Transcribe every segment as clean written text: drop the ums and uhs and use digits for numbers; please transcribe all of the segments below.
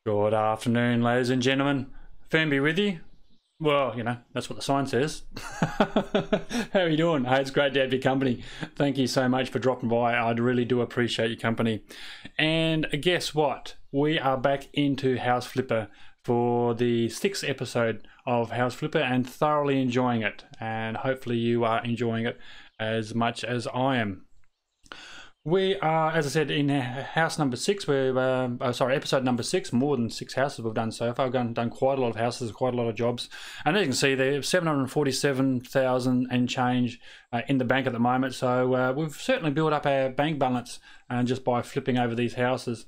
Good afternoon, ladies and gentlemen. Firmbie with you. Well, you know, that's what the sign says. How are you doing? Hey, it's great to have your company. Thank you so much for dropping by. I really do appreciate your company. And guess what? We are back into House Flipper for the 6th episode of House Flipper and thoroughly enjoying it. And hopefully you are enjoying it as much as I am. We are, as I said, in house number 6. We're episode number 6. More than 6 houses we've done so far. We've done quite a lot of houses, quite a lot of jobs, and as you can see, there's 747,000 and change in the bank at the moment. So we've certainly built up our bank balance just by flipping over these houses.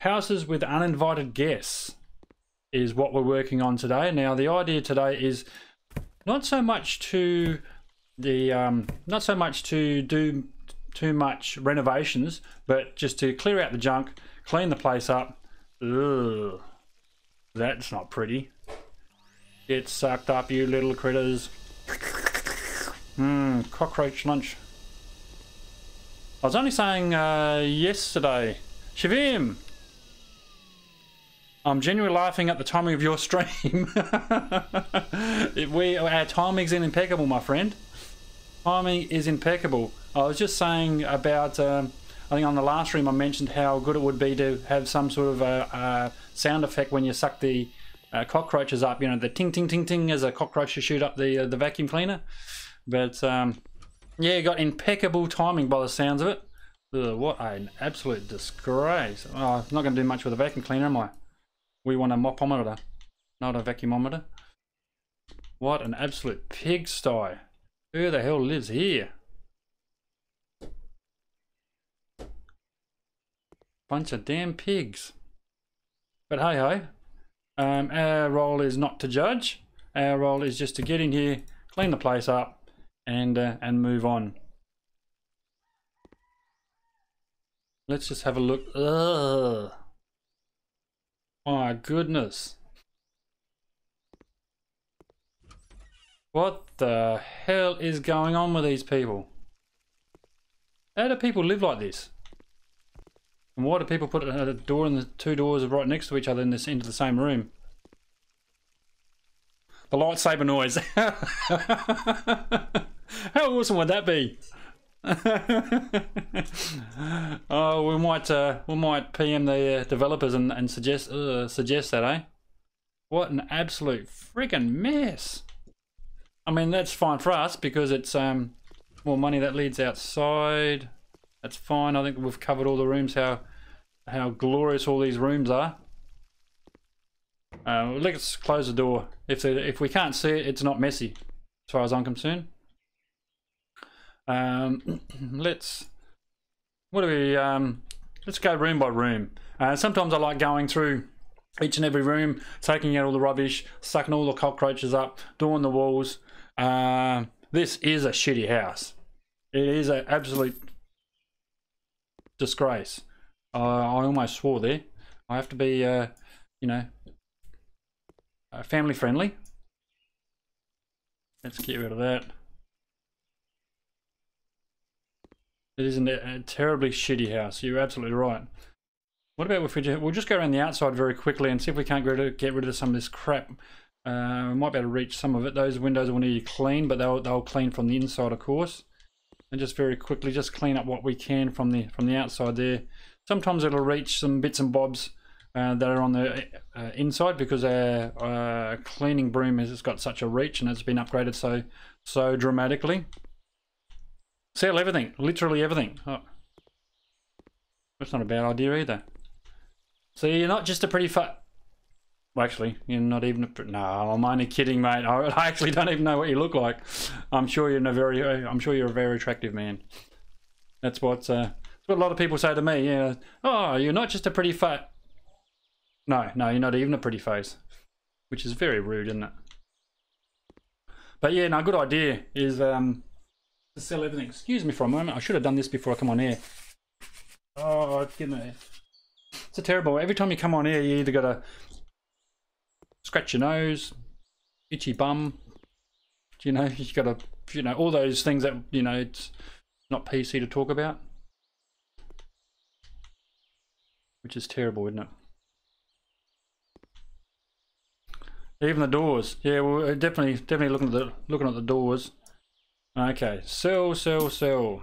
Houses with uninvited guests is what we're working on today. Now, the idea today is not so much to do too much renovations, but just to clear out the junk, clean the place up. Ugh, that's not pretty. Get sucked up, you little critters. Cockroach lunch. I was only saying yesterday, Shavim, I'm genuinely laughing at the timing of your stream. Our timing's impeccable, my friend. Timing is impeccable. I was just saying about, I think on the last stream I mentioned how good it would be to have some sort of a sound effect when you suck the cockroaches up, you know, the ting ting ting ting as a cockroach to shoot up the vacuum cleaner. But yeah, you got impeccable timing by the sounds of it. Ugh, what an absolute disgrace. Oh, I'm not going to do much with a vacuum cleaner, am I? We want a mopometer, not a vacuumometer. What an absolute pigsty. Who the hell lives here? Bunch of damn pigs. But hey ho, our role is not to judge. Our role is just to get in here, clean the place up, and move on. Let's just have a look. Ugh. My goodness. What the hell is going on with these people? How do people live like this? And why do people put a door and the 2 doors right next to each other into the same room? The lightsaber noise. How awesome would that be? Oh, we might PM the developers and suggest that, eh? What an absolute freaking mess. I mean, that's fine for us because it's more money that leads outside. That's fine. I think we've covered all the rooms, how glorious all these rooms are. Let's close the door. If we can't see it, it's not messy, as far as I'm concerned. Let's go room by room. Sometimes I like going through each and every room, taking out all the rubbish, sucking all the cockroaches up, doing the walls. This is a shitty house. It is an absolute disgrace. I almost swore there. I have to be, you know, family friendly. Let's get rid of that. It isn't a terribly shitty house. You're absolutely right. What about if we'll just go around the outside very quickly and see if we can't get rid of some of this crap. We might be able to reach some of it. Those windows will need to clean, but they'll clean from the inside, of course. And just very quickly, just clean up what we can from the outside there. Sometimes it'll reach some bits and bobs that are on the inside because our cleaning broom has got such a reach and it's been upgraded so dramatically. Sell everything, literally everything. Oh, that's not a bad idea either. So you're not just a pretty well, actually, you're not even a no, I'm only kidding, mate. I actually don't even know what you look like. I'm sure you're a very attractive man. That's what a lot of people say to me. Yeah, oh, you're not just a pretty fat. No, you're not even a pretty face, which is very rude, isn't it? But yeah, no, good idea is to sell everything. Excuse me for a moment. I should have done this before I come on air. Oh, it's a terrible. Every time you come on air, you either got to scratch your nose, itchy bum. You know, you got to, you know, all those things that, you know, it's not PC to talk about. Which is terrible, isn't it? Even the doors. Yeah, we're definitely looking at the doors. Okay, sell, sell, sell.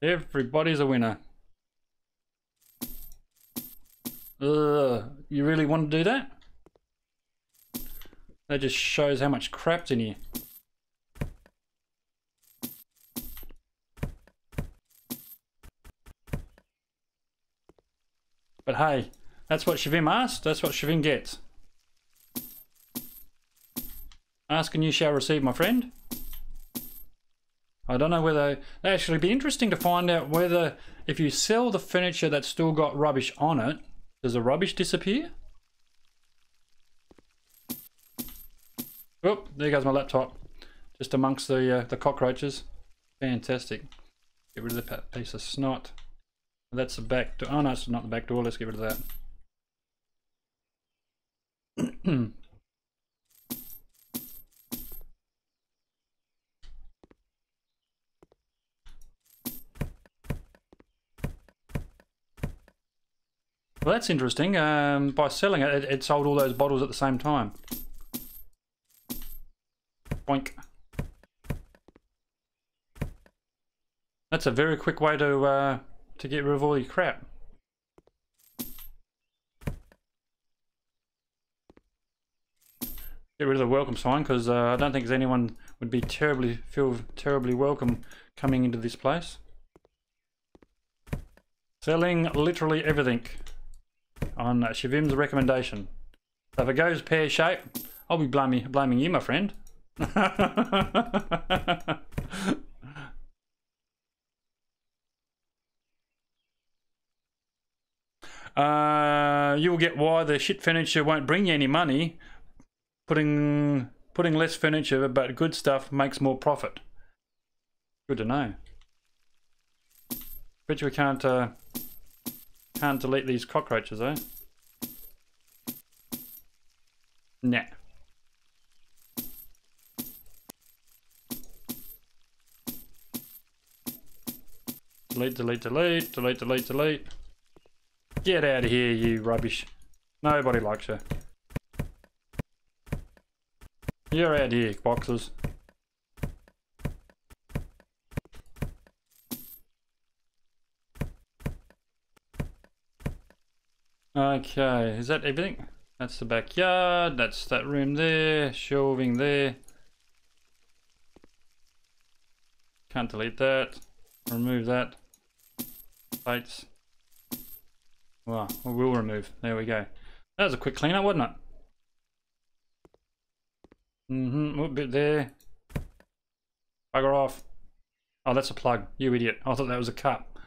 Everybody's a winner. You really want to do that? That just shows how much crap's in here. But hey, that's what Shavim asked, that's what Shavim gets. Ask and you shall receive, my friend. I don't know whether... It'd actually be interesting to find out whether if you sell the furniture that's still got rubbish on it, does the rubbish disappear? Oh, there goes my laptop. Just amongst the cockroaches. Fantastic. Get rid of that piece of snot. That's the back door. Oh no, it's not the back door. Let's get rid of that. Well, that's interesting. By selling it, it sold all those bottles at the same time. Boink. That's a very quick way to get rid of all your crap. Get rid of the welcome sign, because I don't think anyone would be feel terribly welcome coming into this place. Selling literally everything on Shavim's recommendation. So if it goes pear-shaped, I'll be blaming you, my friend. You will get why the shit furniture won't bring you any money. Putting less furniture but good stuff makes more profit. Good to know. Bet you we can't delete these cockroaches, eh? Nah. Delete, delete, delete, delete, delete, delete. Get out of here, you rubbish. Nobody likes you. You're out here, boxes. Okay, is that everything? That's the backyard, that's that room there, shelving there. Can't delete that. Remove that. Plates. Well, we will remove. There we go. That was a quick cleanup, wasn't it? A bit there. Bugger off. Oh, that's a plug. You idiot. I thought that was a cup.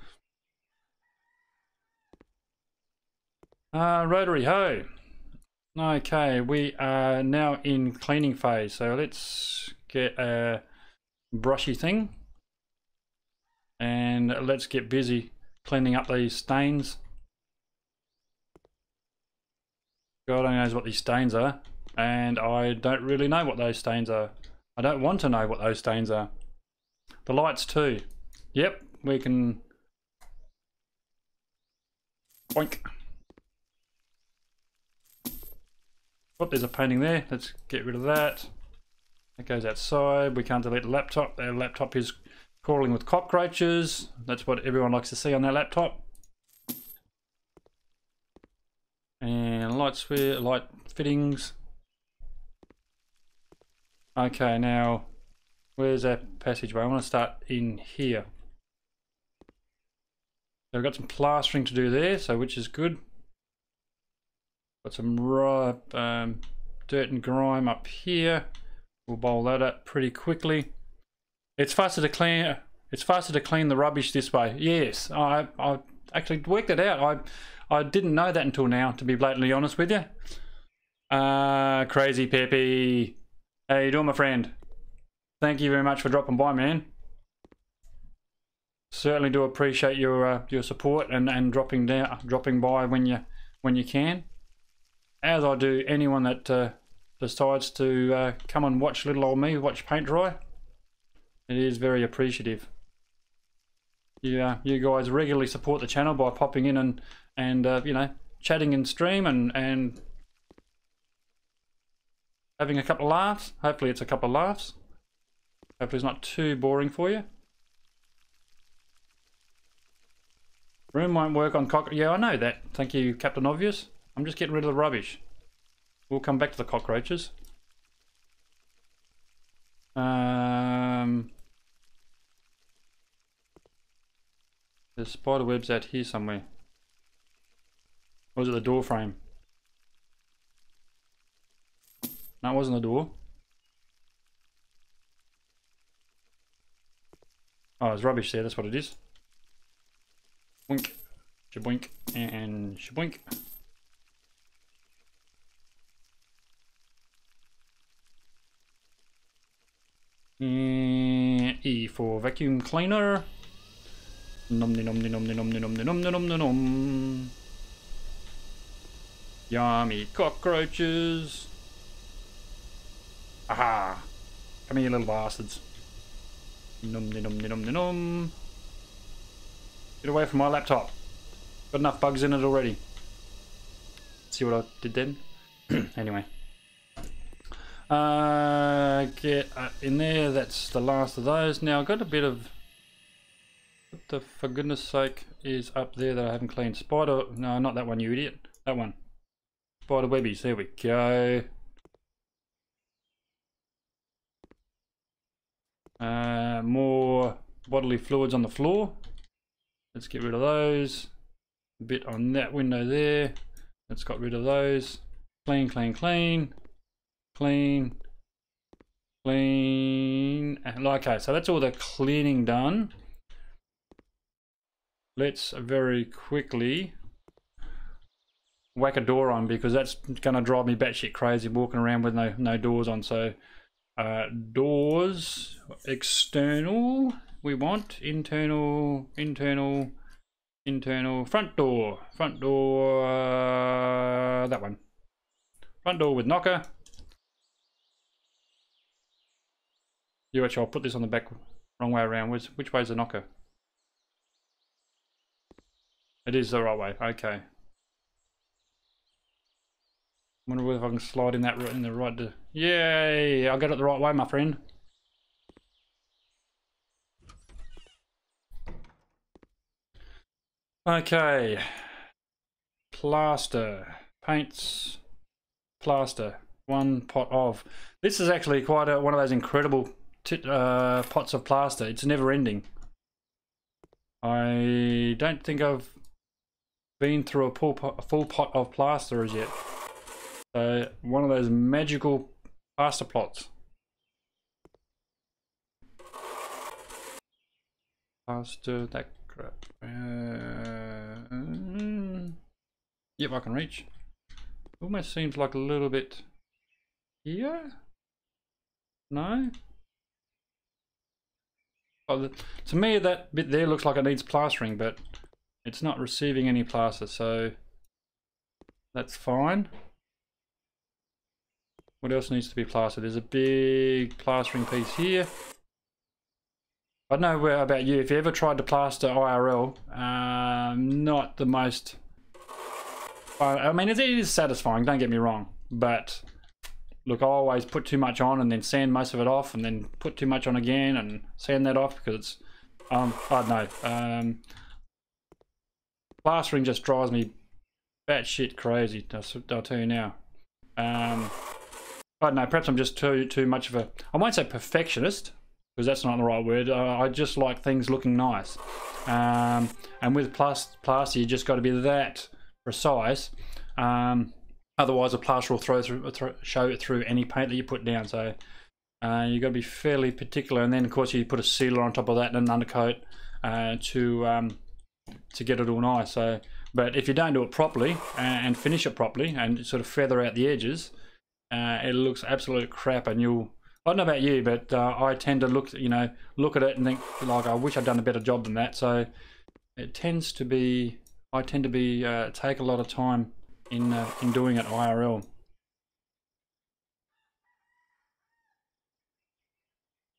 Rotary hoe. Okay, we are now in cleaning phase. So let's get a brushy thing. And let's get busy cleaning up these stains. God only knows what these stains are. And I don't really know what those stains are. I don't want to know what those stains are. The lights too. Yep, we can... Boink. Oh, there's a painting there. Let's get rid of that. That goes outside. We can't delete the laptop. Their laptop is crawling with cockroaches. That's what everyone likes to see on their laptop. And light fittings. Okay, now where's that passageway? I want to start in here. So we've got some plastering to do there, so which is good. Got some dirt and grime up here. We'll bowl that up pretty quickly. It's faster to clean. It's faster to clean the rubbish this way. Yes, I actually worked it out. I didn't know that until now, to be blatantly honest with you. Crazy Pepe. How you doing, my friend? Thank you very much for dropping by, man. Certainly do appreciate your support and dropping by when you can. As I do anyone that decides to come and watch little old me watch paint dry. It is very appreciative. You guys regularly support the channel by popping in and you know, chatting in stream and Having a couple of laughs? Hopefully it's a couple of laughs. Hopefully it's not too boring for you. Room won't work on cockroaches. Yeah, I know that. Thank you, Captain Obvious. I'm just getting rid of the rubbish. We'll come back to the cockroaches. The spider web's out here somewhere. Or was it the door frame? No, it wasn't the door. Oh, there's rubbish there, that's what it is. Boink, shaboink, and shaboink. E for vacuum cleaner. Nom de nom de nom de nom de nom de nom de nom de nom. Yummy cockroaches. Aha! Come here, little bastards. Nom de nom de nom de nom. Get away from my laptop. Got enough bugs in it already. See what I did then? Anyway. Get in there. That's the last of those. Now I've got a bit of... What the, for goodness sake, is up there that I haven't cleaned? Spider... No, not that one, you idiot. That one. Spider webbies. There we go. More bodily fluids on the floor. Let's get rid of those. A bit on that window there. Let's got rid of those. Clean, clean, clean. Clean. Clean. Okay, so that's all the cleaning done. Let's very quickly whack a door on, because that's going to drive me batshit crazy walking around with no doors on. So doors, external, we want internal, internal, internal, front door, that one, front door with knocker. You actually, I'll put this on the back, wrong way around. Which way is the knocker? It is the right way. Okay. I wonder if I can slide in that in the right. Yay! I got it the right way, my friend. Okay. Plaster, paints, plaster. One pot of. This is actually quite one of those incredible pots of plaster. It's never ending. I don't think I've been through a full pot of plaster as yet. So one of those magical plaster plots. Plaster, that crap. Yep, I can reach. Almost seems like a little bit here. No. Oh, to me that bit there looks like it needs plastering, but it's not receiving any plaster, so that's fine. What else needs to be plastered? There's a big plastering piece here. I don't know about you, if you ever tried to plaster IRL, not the most fun. I mean, it is satisfying, don't get me wrong, but look, I always put too much on and then sand most of it off and then put too much on again and sand that off, because it's, I don't know, plastering just drives me batshit crazy, I'll tell you now. I don't know, perhaps I'm just too much of a, I won't say perfectionist, because that's not the right word. I just like things looking nice. And with plaster, you just got to be that precise. Otherwise, a plaster will show it through any paint that you put down. So you've got to be fairly particular. And then, of course, you put a sealer on top of that and an undercoat to get it all nice. So, but if you don't do it properly and finish it properly and sort of feather out the edges, it looks absolute crap. And you'll, I don't know about you, but I tend to look at it and think, like, I wish I'd done a better job than that. So it tends to be, I tend to be take a lot of time in doing it IRL.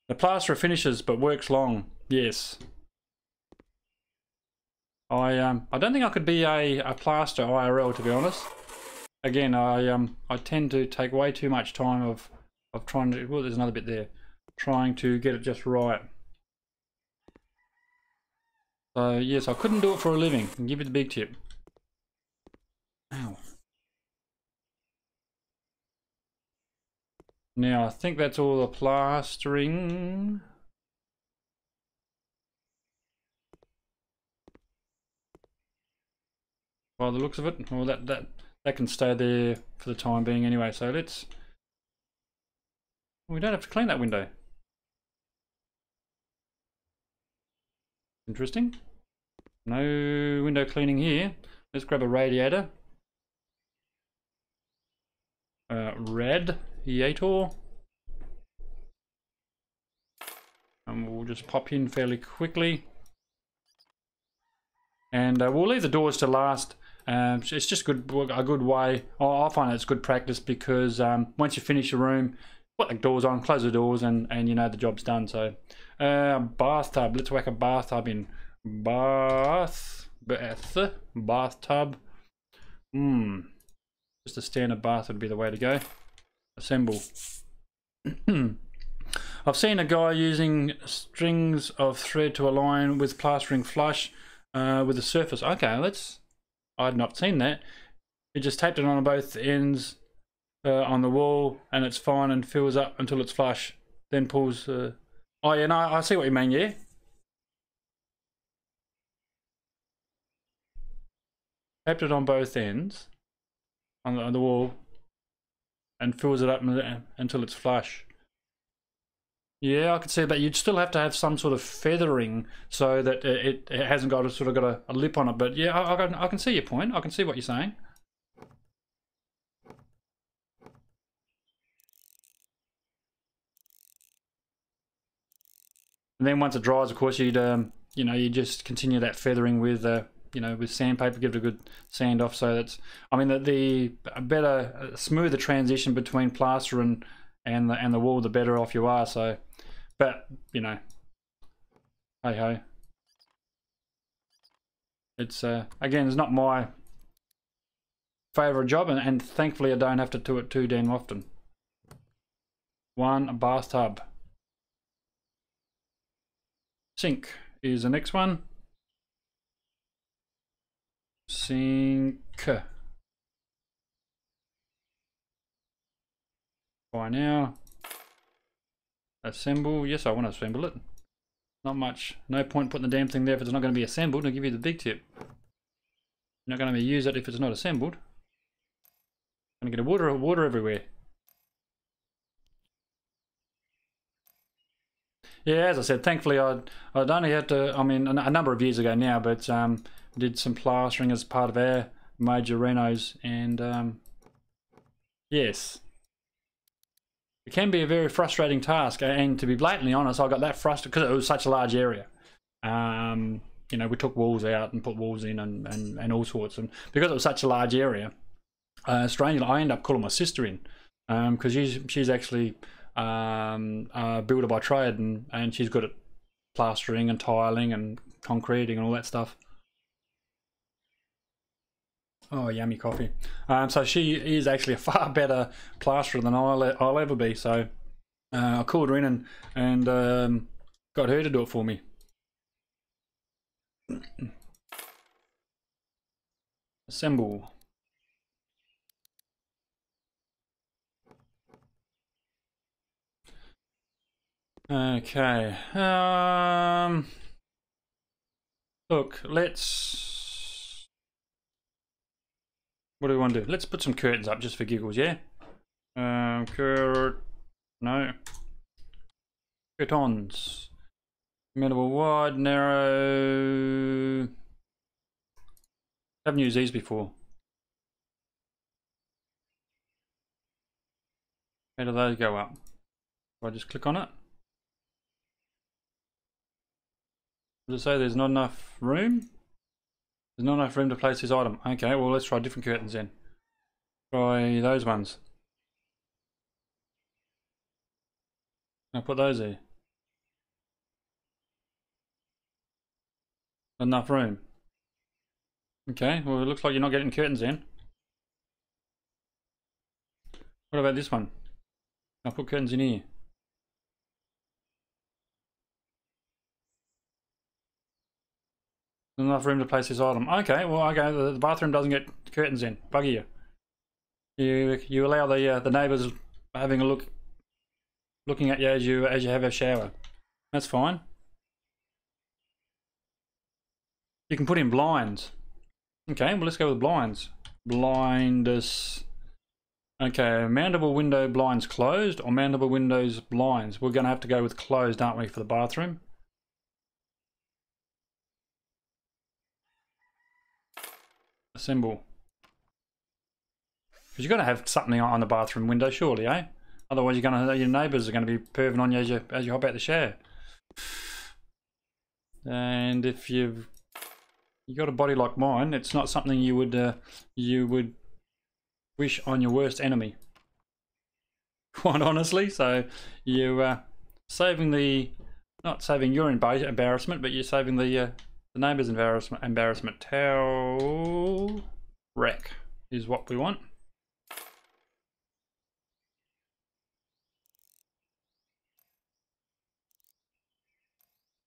The plasterer finishes but works long. Yes. I don't think I could be a plaster IRL, to be honest. again, I tend to take way too much time of trying to. Well, there's another bit there, trying to get it just right. So yes, I couldn't do it for a living. I'll give you the big tip. Ow. Now I think that's all the plastering. By the looks of it, well, that can stay there for the time being anyway. So let's. We don't have to clean that window. Interesting. No window cleaning here. Let's grab a radiator. Radiator. And we'll just pop in fairly quickly. And we'll leave the doors to last. It's just a good way. I find it's good practice because once you finish your room, put the doors on, close the doors, and you know the job's done. So bathtub. Let's whack a bathtub in. Bathtub. Just a standard bath would be the way to go. Assemble. I've seen a guy using strings of thread to align with plastering flush with the surface. Okay, I'd not seen that. He just taped it on both ends on the wall, and it's fine and fills up until it's flush. Then pulls. Oh yeah, no, I see what you mean. Yeah. Taped it on both ends on the wall, and fills it up until it's flush. Yeah, I could see that. You'd still have to have some sort of feathering so that it hasn't got a lip on it. But yeah, I can see your point. I can see what you're saying. And then once it dries, of course, you'd you just continue that feathering with with sandpaper. Give it a good sand off. So that's, I mean, the better, smoother transition between plaster and the wall, the better off you are. So. But, hey ho. It's, again, it's not my favourite job, and thankfully I don't have to do it too damn often. One bathtub. Sink is the next one. Sink. By now. Assemble. Yes, I want to assemble it. Not much. No point putting the damn thing there if it's not going to be assembled. I'll give you the big tip. You're not going to use it if it's not assembled. Going to get water everywhere. Yeah, as I said, thankfully I'd only had to, I mean, a number of years ago now, but did some plastering as part of our major renos, and yes. It can be a very frustrating task, and to be blatantly honest, I got that frustrated because it was such a large area. We took walls out and put walls in and all sorts, and because it was such a large area, strangely, I ended up calling my sister in because she's actually a builder by trade, and she's good at plastering and tiling and concreting and all that stuff. Oh, yummy coffee. So she is actually a far better plasterer than I'll ever be. So I called her in and got her to do it for me. Assemble. Okay. Look, what do we want to do? Let's put some curtains up just for giggles, yeah? No. Curtains. Minimal wide, narrow. Haven't used these before. How do those go up? Do I just click on it? Does it say there's not enough room? There's not enough room to place this item. Okay, well, let's try different curtains then. Try those ones. I'll put those there. Not enough room. Okay, well, it looks like you're not getting curtains in. What about this one? I'll put curtains in here. Enough room to place this item. Okay, well, okay, the bathroom doesn't get curtains in. Buggy you. You allow the neighbours having a look, looking at you as you have a shower. That's fine. You can put in blinds. Okay, well, let's go with blinds. Blindus. Okay, mountable window blinds closed or mountable windows blinds. We're going to have to go with closed, aren't we, for the bathroom? Assemble. Because you've got to have something on the bathroom window, surely, eh? Otherwise, your neighbours are going to be perving on you as you hop out the shower. And if you've got a body like mine, it's not something you would wish on your worst enemy. Quite honestly, so you saving not saving your embarrassment, but you're saving the neighbour's embarrassment. Towel rack is what we want.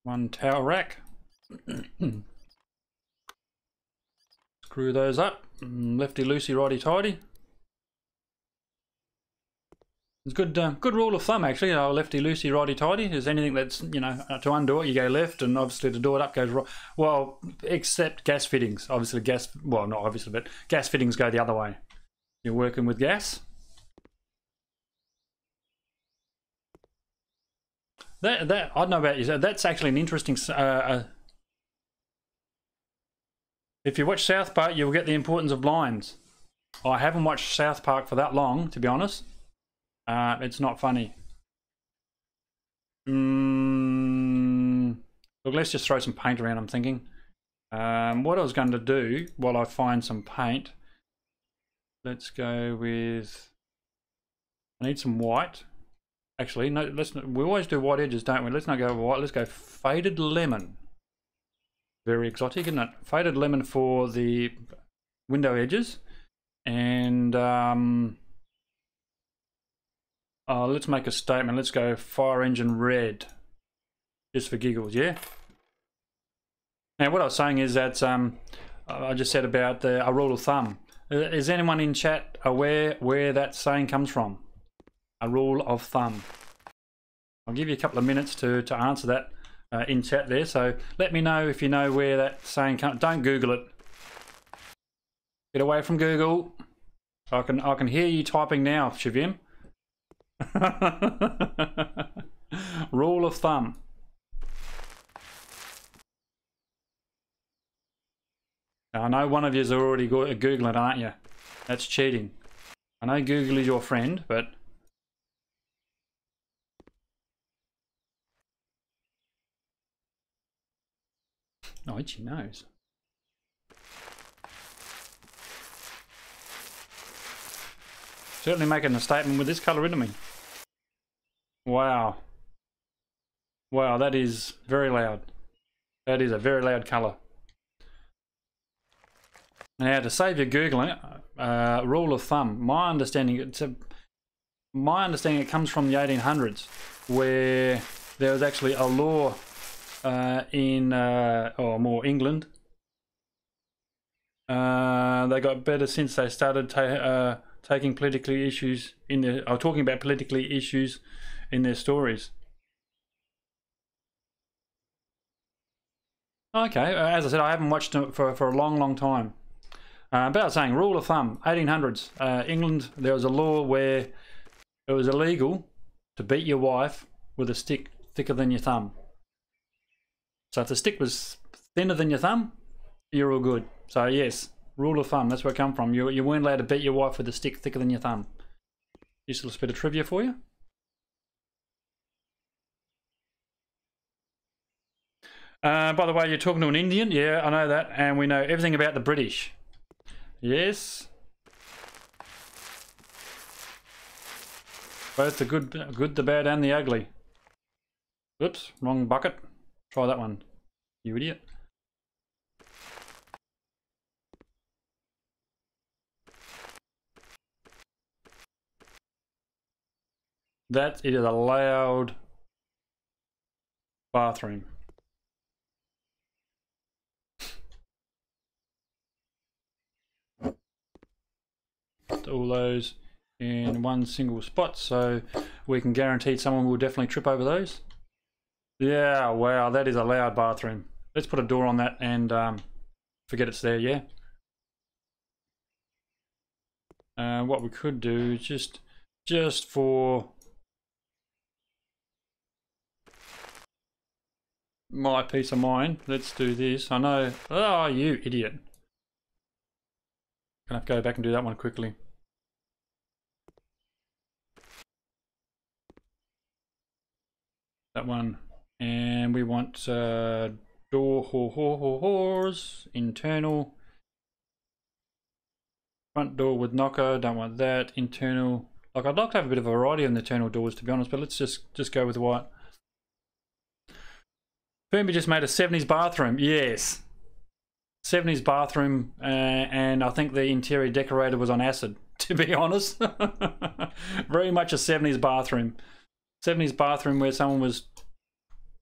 One towel rack. Screw those up. Lefty loosey, righty tighty. It's good rule of thumb actually. Lefty loosey, righty tighty. Is anything that's, you know, to undo it you go left, and obviously to do it up goes right. Well, except gas fittings. Obviously well, not obviously, but gas fittings go the other way. You're working with gas. That I don't know about you. That's actually an interesting. If you watch South Park, you'll get the importance of blinds. I haven't watched South Park for that long, to be honest. It's not funny. Look, let's just throw some paint around, I'm thinking. What I was going to do while I find some paint, let's go with, I need some white. Actually, no, we always do white edges, don't we? Let's not go white, let's go faded lemon. Very exotic, isn't it? Faded lemon for the window edges. And let's make a statement. Let's go fire engine red, just for giggles, yeah? Now, what I was saying is that I just said about a rule of thumb. Is anyone in chat aware where that saying comes from? A rule of thumb. I'll give you a couple of minutes to answer that in chat there. So let me know if you know where that saying comes. Don't Google it. Get away from Google. I can hear you typing now, Shavim. Rule of thumb. I know one of you is already Googling it, aren't you? That's cheating. I know Google is your friend, but oh, itchy nose. Certainly making a statement with this colour into me. Wow. Wow, that is very loud. That is a very loud colour. Now, to save you Googling it, rule of thumb, my understanding it comes from the 1800s, where there was actually a law in more England. They got better since they started taking politically issues in their, or talking about politically issues in their stories. Okay, as I said, I haven't watched it for a long time. But I was saying, rule of thumb, 1800s, England, there was a law where it was illegal to beat your wife with a stick thicker than your thumb. So if the stick was thinner than your thumb, you're all good. So yes, rule of thumb, that's where it come from. You weren't allowed to beat your wife with a stick thicker than your thumb. Just a little bit of trivia for you. By the way, you're talking to an Indian. Yeah, I know that. And we know everything about the British. Yes. Both the good, the bad, and the ugly. Oops, wrong bucket. Try that one, you idiot. That it is a loud bathroom. All those in one single spot, so we can guarantee someone will definitely trip over those. Yeah, wow, that is a loud bathroom. Let's put a door on that and forget it's there, yeah? What we could do is just for my peace of mind, let's do this. I know, oh, you idiot. Gonna have to go back and do that one quickly. That one, and we want doors, internal, front door with knocker, don't want that, internal. Like, I'd like to have a bit of a variety in the internal doors, to be honest, but let's just go with what. Firmbie just made a 70s bathroom, yes. 70s bathroom, and I think the interior decorator was on acid, to be honest. Very much a 70s bathroom. 70s bathroom where someone was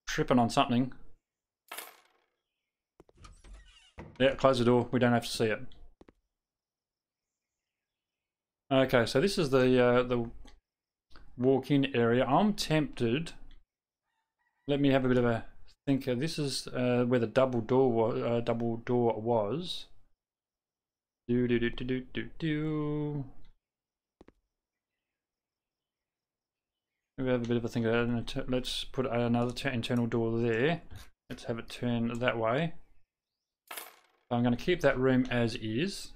tripping on something. Yeah, close the door, we don't have to see it. Okay, so this is the walk-in area. I'm tempted. Let me have a bit of a think. This is where the double door was. Do. We have a bit of a think. Let's put another internal door there. Let's have it turn that way. So I'm going to keep that room as is.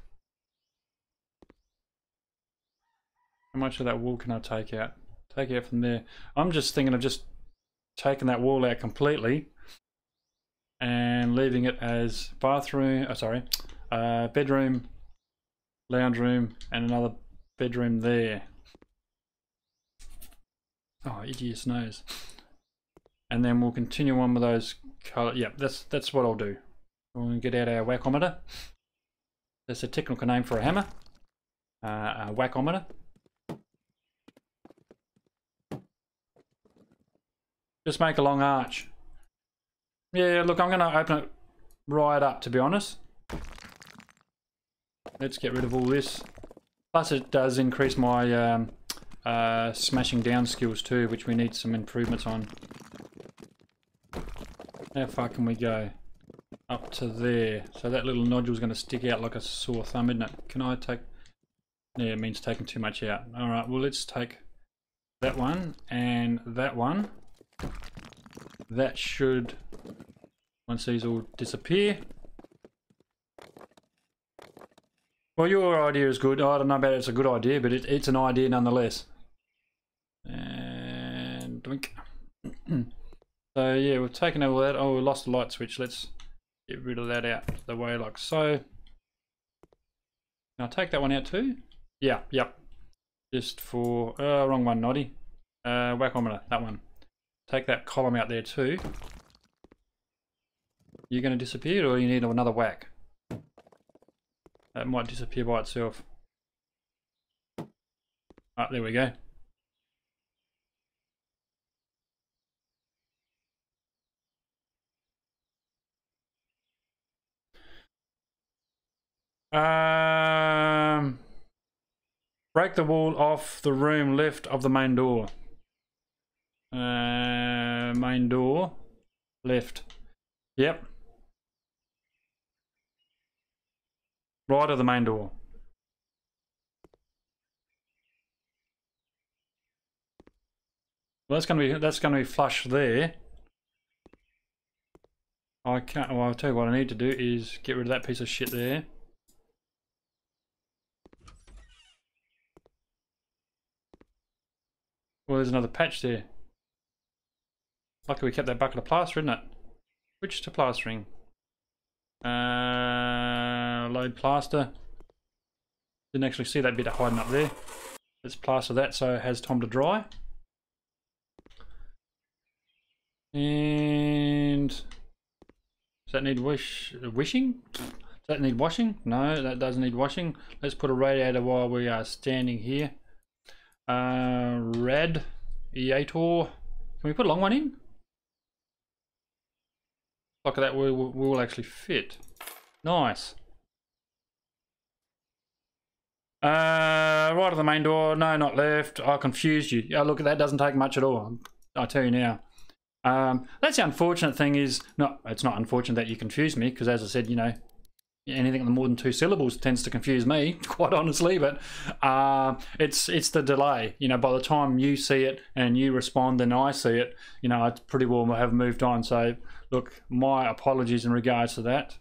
How much of that wall can I take out? Take out from there. I'm just thinking of just taking that wall out completely and leaving it as bathroom. Bedroom, lounge room, and another bedroom there. Oh, idiot's nose. And then we'll continue on with those color. Yeah, that's what I'll do. We'll get out our whackometer. That's a technical name for a hammer. A whackometer. Just make a long arch. Yeah, look, I'm going to open it right up, to be honest. Let's get rid of all this. Plus, it does increase my smashing down skills too, which we need some improvements on. How far can we go? Up to there. So that little nodule's going to stick out like a sore thumb, isn't it? Can I take... Yeah, it means taking too much out. Alright, well, let's take that one and that one. That should, once these all disappear. Well, your idea is good. I don't know about it's a good idea, but it's an idea nonetheless. And doink. So yeah, we've taken all that. Oh, we lost the light switch. Let's get rid of that out the way like so. Can I take that one out too? Yeah, yep. Just for, wrong one, Noddy. Whackometer, that one. Take that column out there too. You're going to disappear, or you need another whack? That might disappear by itself. Ah, there we go. Break the wall off the room left of the main door. Main door left. Yep. Right of the main door. Well, that's gonna be flush there. I can't. Well, I'll tell you what I need to do is get rid of that piece of shit there. Well, there's another patch there. Luckily we kept that bucket of plaster, isn't it? Switch to plastering. Load plaster. Didn't actually see that bit hiding up there. Let's plaster that so it has time to dry. And does that need wishing? Does that need washing? No, that doesn't need washing. Let's put a radiator while we are standing here. Red. Eator. Can we put a long one in? Like that will actually fit. Nice. Right of the main door. No, not left. I confused you. Oh, look, that doesn't take much at all. I'll tell you now. That's the unfortunate thing is, it's not unfortunate that you confused me, because as I said, you know, anything with more than 2 syllables tends to confuse me, quite honestly, but it's the delay. You know, by the time you see it and you respond and I see it, you know, I pretty well have moved on. So look, my apologies in regards to that.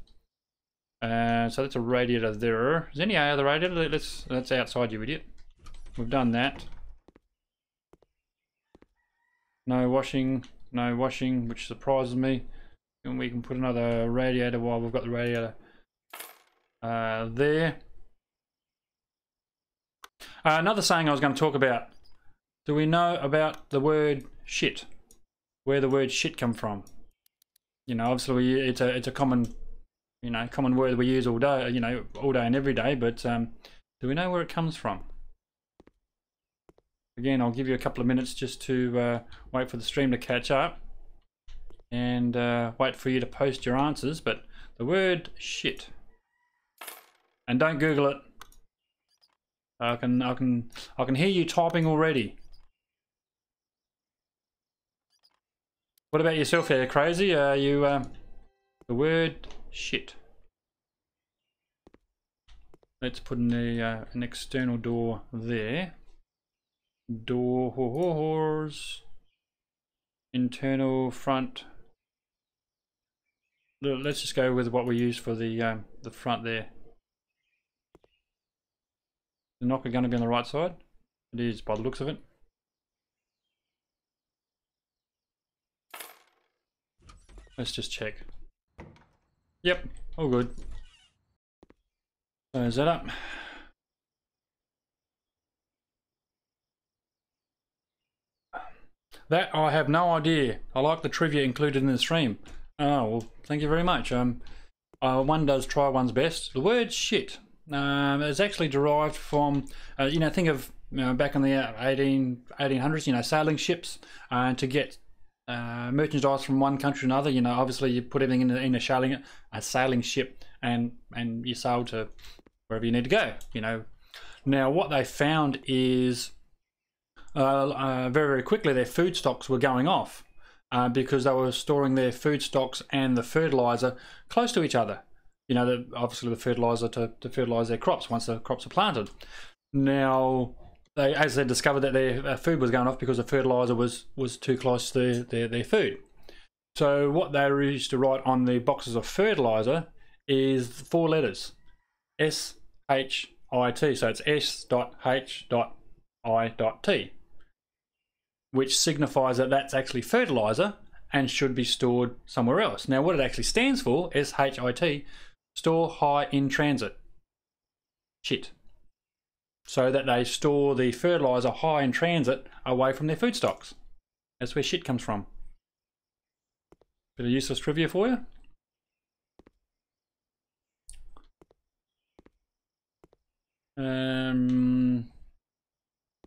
So that's a radiator there. Is any other radiator? That's outside, you idiot. We've done that. No washing, which surprises me. And we can put another radiator while we've got the radiator there. Another saying I was going to talk about. Do we know about the word shit? Where the word shit come from? You know, obviously it's a common, you know, common word we use all day, you know, all day and every day. But do we know where it comes from? Again, I'll give you a couple of minutes just to wait for the stream to catch up and wait for you to post your answers. But the word shit. And don't Google it. I can hear you typing already. What about yourself there, Crazy? Are you the word shit? Let's put in the an external door there. Doors. Internal front. Let's just go with what we use for the front there. The knocker going to be on the right side? It is by the looks of it. Let's just check. Yep, all good. So is that up? That I have no idea. I like the trivia included in the stream. Oh, well, thank you very much. One does try one's best. The word shit is actually derived from, you know, think of, you know, back in the 1800s, you know, sailing ships, to get merchandise from one country to another. You know, obviously you put everything in a sailing ship and you sail to wherever you need to go, you know. Now what they found is very, very quickly their food stocks were going off because they were storing their food stocks and the fertilizer close to each other. You know, obviously the fertilizer to fertilize their crops once the crops are planted. Now, as they discovered that their food was going off because the fertilizer was too close to their food. So what they used to write on the boxes of fertilizer is 4 letters. S-H-I-T. So it's S.H.I.T. which signifies that that's actually fertilizer and should be stored somewhere else. Now what it actually stands for, S-H-I-T, store high in transit. Shit. So that they store the fertilizer high in transit away from their food stocks. That's where shit comes from. Bit of useless trivia for you.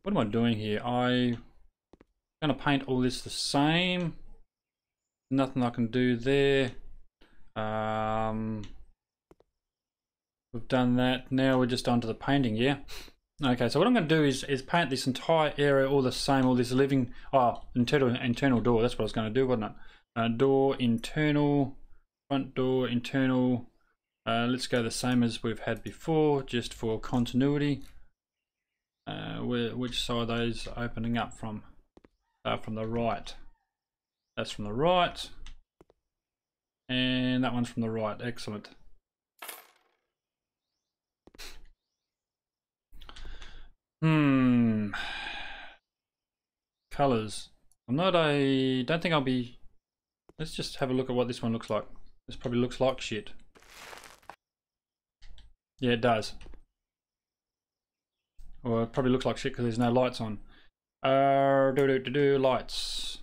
What am I doing here? I'm going to paint all this the same. Nothing I can do there. We've done that. Now we're just onto the painting, yeah? Okay, so what I'm going to do is paint this entire area all the same, all this living... Oh, internal door, that's what I was going to do, wasn't it? Door, internal, front door, internal. Let's go the same as we've had before, just for continuity. Which side are those opening up from? From the right. That's from the right. And that one's from the right. Excellent. Colors. Don't think I'll be... Let's just have a look at what this one looks like. This probably looks like shit. Yeah, it does. Or it probably looks like shit because there's no lights on. Lights.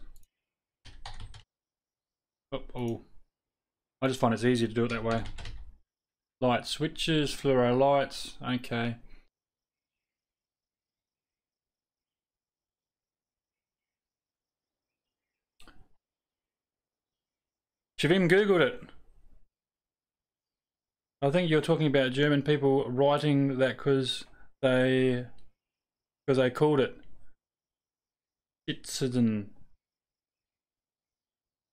Oh. I just find it's easier to do it that way. Light switches, fluoro lights. Okay. Shavim Googled it. I think you're talking about German people writing that because they called it Ctn.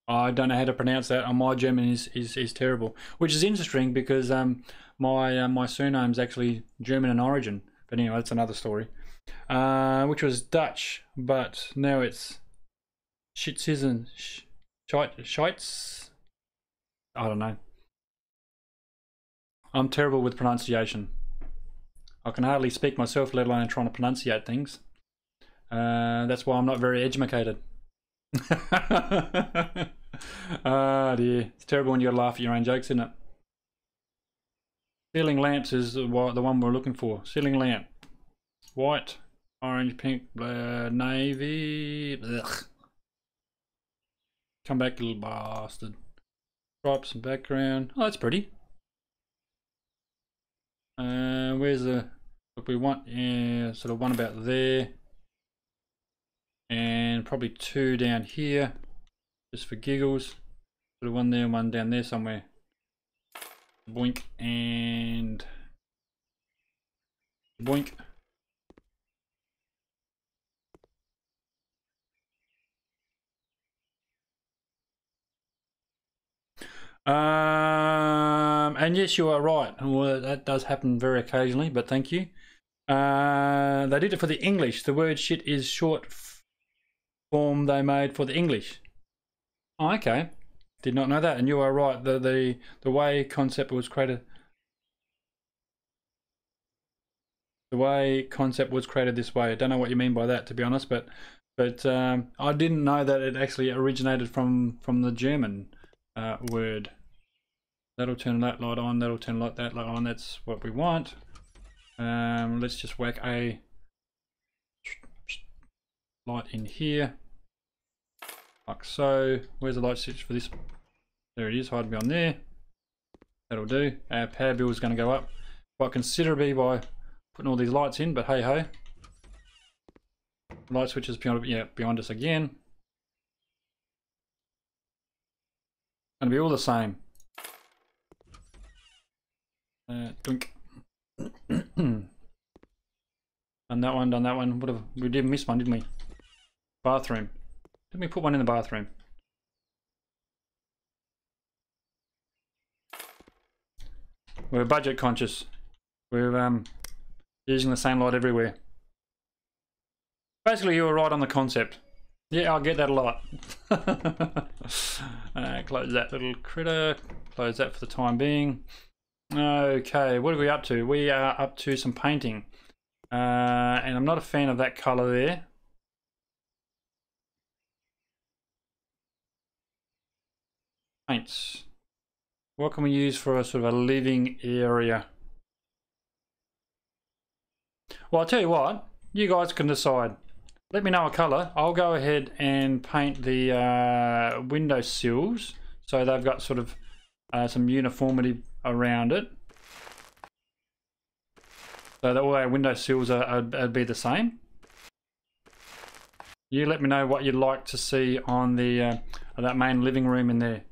I don't know how to pronounce that, and my German is terrible. Which is interesting because my surname's actually German in origin. But anyway, that's another story. Which was Dutch, but now it's Schitzen, Scheitz. I don't know. I'm terrible with pronunciation. I can hardly speak myself, let alone trying to pronunciate things. That's why I'm not very educated. Ah dear, it's terrible when you gotta laugh at your own jokes, isn't it? Ceiling lamps is the one we're looking for. Ceiling lamp. White, orange, pink, navy. Ugh. Come back, you little bastard. Stripes and background. Oh, that's pretty. Where's the look we want? Yeah, sort of one about there. And probably two down here. Just for giggles. Sort of one there and one down there somewhere. Boink and boink. And yes, you are right. Well, that does happen very occasionally, but thank you. They did it for the English. The word shit is short form they made for the English. Oh, okay. Did not know that, and you are right. The way concept was created. The way concept was created this way. I don't know what you mean by that, to be honest, but I didn't know that it actually originated from the German word. That'll turn that light on. That'll turn that light on. That's what we want. Let's just whack a light in here, like so. Where's the light switch for this? There it is. Hide me on there. That'll do. Our power bill is going to go up quite considerably by putting all these lights in, but hey ho. Light switches behind us again. Gonna be all the same. Dunk. Done that one, done that one. We did miss one, didn't we? Bathroom. Didn't we put one in the bathroom? We're budget conscious. We're using the same light everywhere. Basically, you were right on the concept. Yeah, I get that a lot. Close that little critter. Close that for the time being. Okay, what are we up to? We are up to some painting. And I'm not a fan of that colour there. Paints. What can we use for a sort of a living area? Well, I'll tell you what. You guys can decide. Let me know a colour. I'll go ahead and paint the window sills so they've got sort of some uniformity around it. So that all our window sills would be the same. You let me know what you'd like to see on the that main living room in there.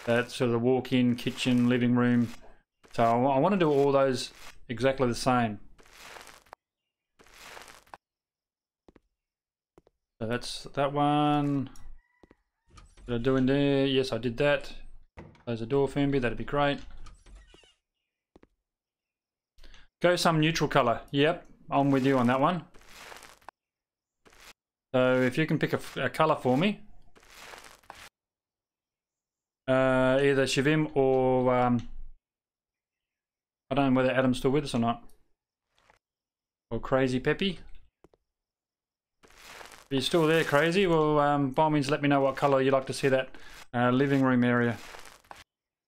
That's sort of the walk-in, kitchen, living room. So I want to do all those exactly the same. So that's that one. Did I do in there? Yes, I did that. Close the door, Firmbie. That'd be great. Go some neutral colour. Yep, I'm with you on that one. So if you can pick a colour for me. Either Shavim or I don't know whether Adam's still with us or not. Or Crazy Pepe. If you're still there, Crazy, well by all means let me know what colour you'd like to see that living room area.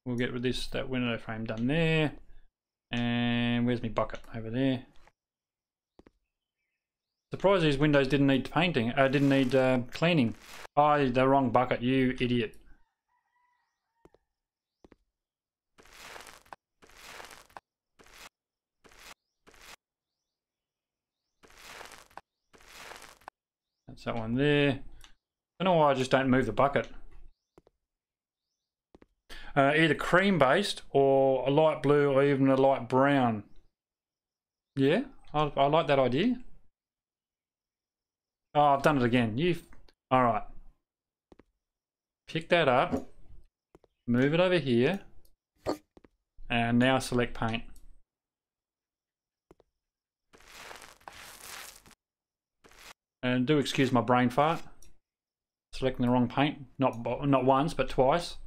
We'll get rid of that window frame done there. And where's my bucket? Over there. Surprised these windows didn't need painting. Didn't need cleaning. Oh, the wrong bucket, you idiot. That's that one there. I don't know why I just don't move the bucket. Either cream based or a light blue or even a light brown. Yeah, I like that idea. Oh, I've done it again. All right. Pick that up, move it over here, and now select paint. And do excuse my brain fart. Selecting the wrong paint, not once but twice.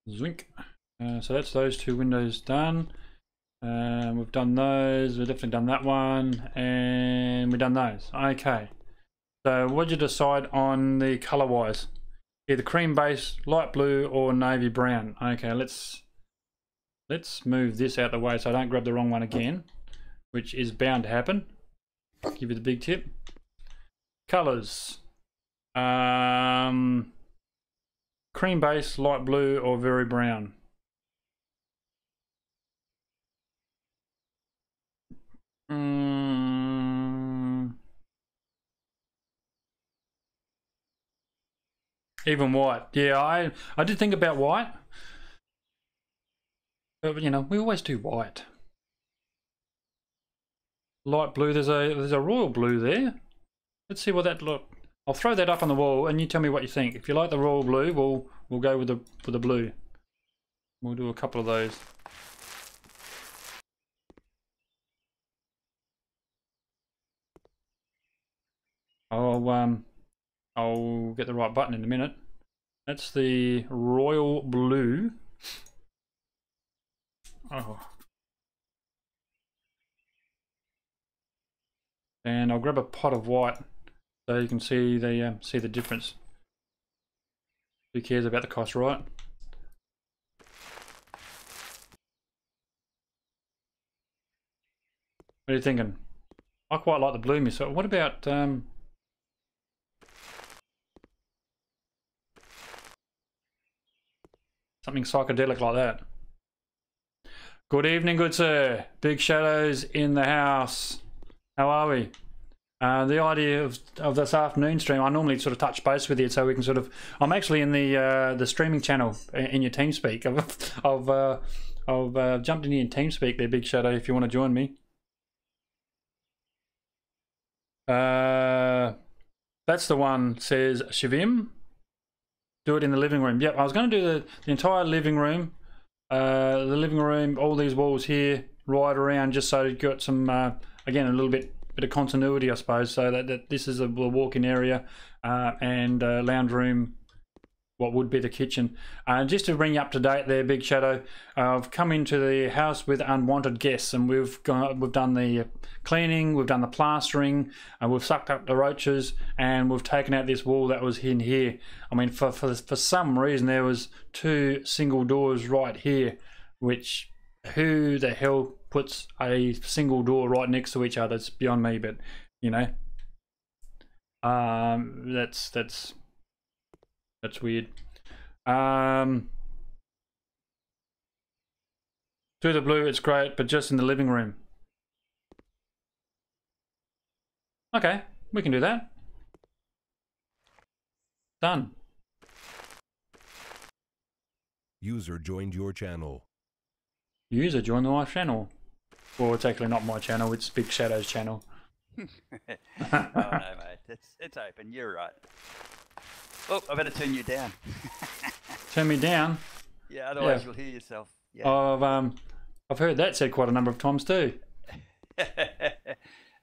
Zwink. So that's those two windows done. We've done those, we've definitely done that one, and we've done those. Okay. So what did you decide on the colour wise? Either cream base, light blue, or navy brown. Okay, let's move this out the way so I don't grab the wrong one again, which is bound to happen. Give you the big tip. Colours. Cream base, light blue, or very brown. Even white. Yeah, I did think about white. But you know, we always do white. Light blue, there's a royal blue there. Let's see what that look. I'll throw that up on the wall and you tell me what you think. If you like the royal blue, we'll go with the blue. We'll do a couple of those. I'll get the right button in a minute. That's the royal blue. Oh. And I'll grab a pot of white so you can see the difference. Who cares about the cost, right? What are you thinking? I quite like the blue myself. What about something psychedelic like that? Good evening, good sir. Big Shadows in the house. How are we? The idea of this afternoon stream, I normally sort of touch base with you so we can sort of. I'm actually in the streaming channel in your TeamSpeak. I've jumped into your TeamSpeak there, Big Shadow. If you want to join me. That's the one. Says Shivim. Do it in the living room. Yep, I was going to do the entire living room. The living room, all these walls here, right around, just so you've got some again a little bit of continuity, I suppose. So that this is a walk-in area and lounge room. What would be the kitchen. Just to bring you up to date there, Big Shadow, I've come into the house with unwanted guests and we've done the cleaning, we've done the plastering, we've sucked up the roaches and we've taken out this wall that was in here. I mean, for some reason there was two single doors right here, which who the hell puts a single door right next to each other? It's beyond me, but you know, that's weird. To the blue, it's great, but just in the living room. Okay, we can do that. Done. User joined your channel. User joined my channel. Well, it's actually not my channel, it's Big Shadow's channel. Oh no, mate, it's open. You're right. Oh, I better turn you down. Turn me down? Yeah, otherwise you'll hear yourself. Yeah. I've heard that said quite a number of times too.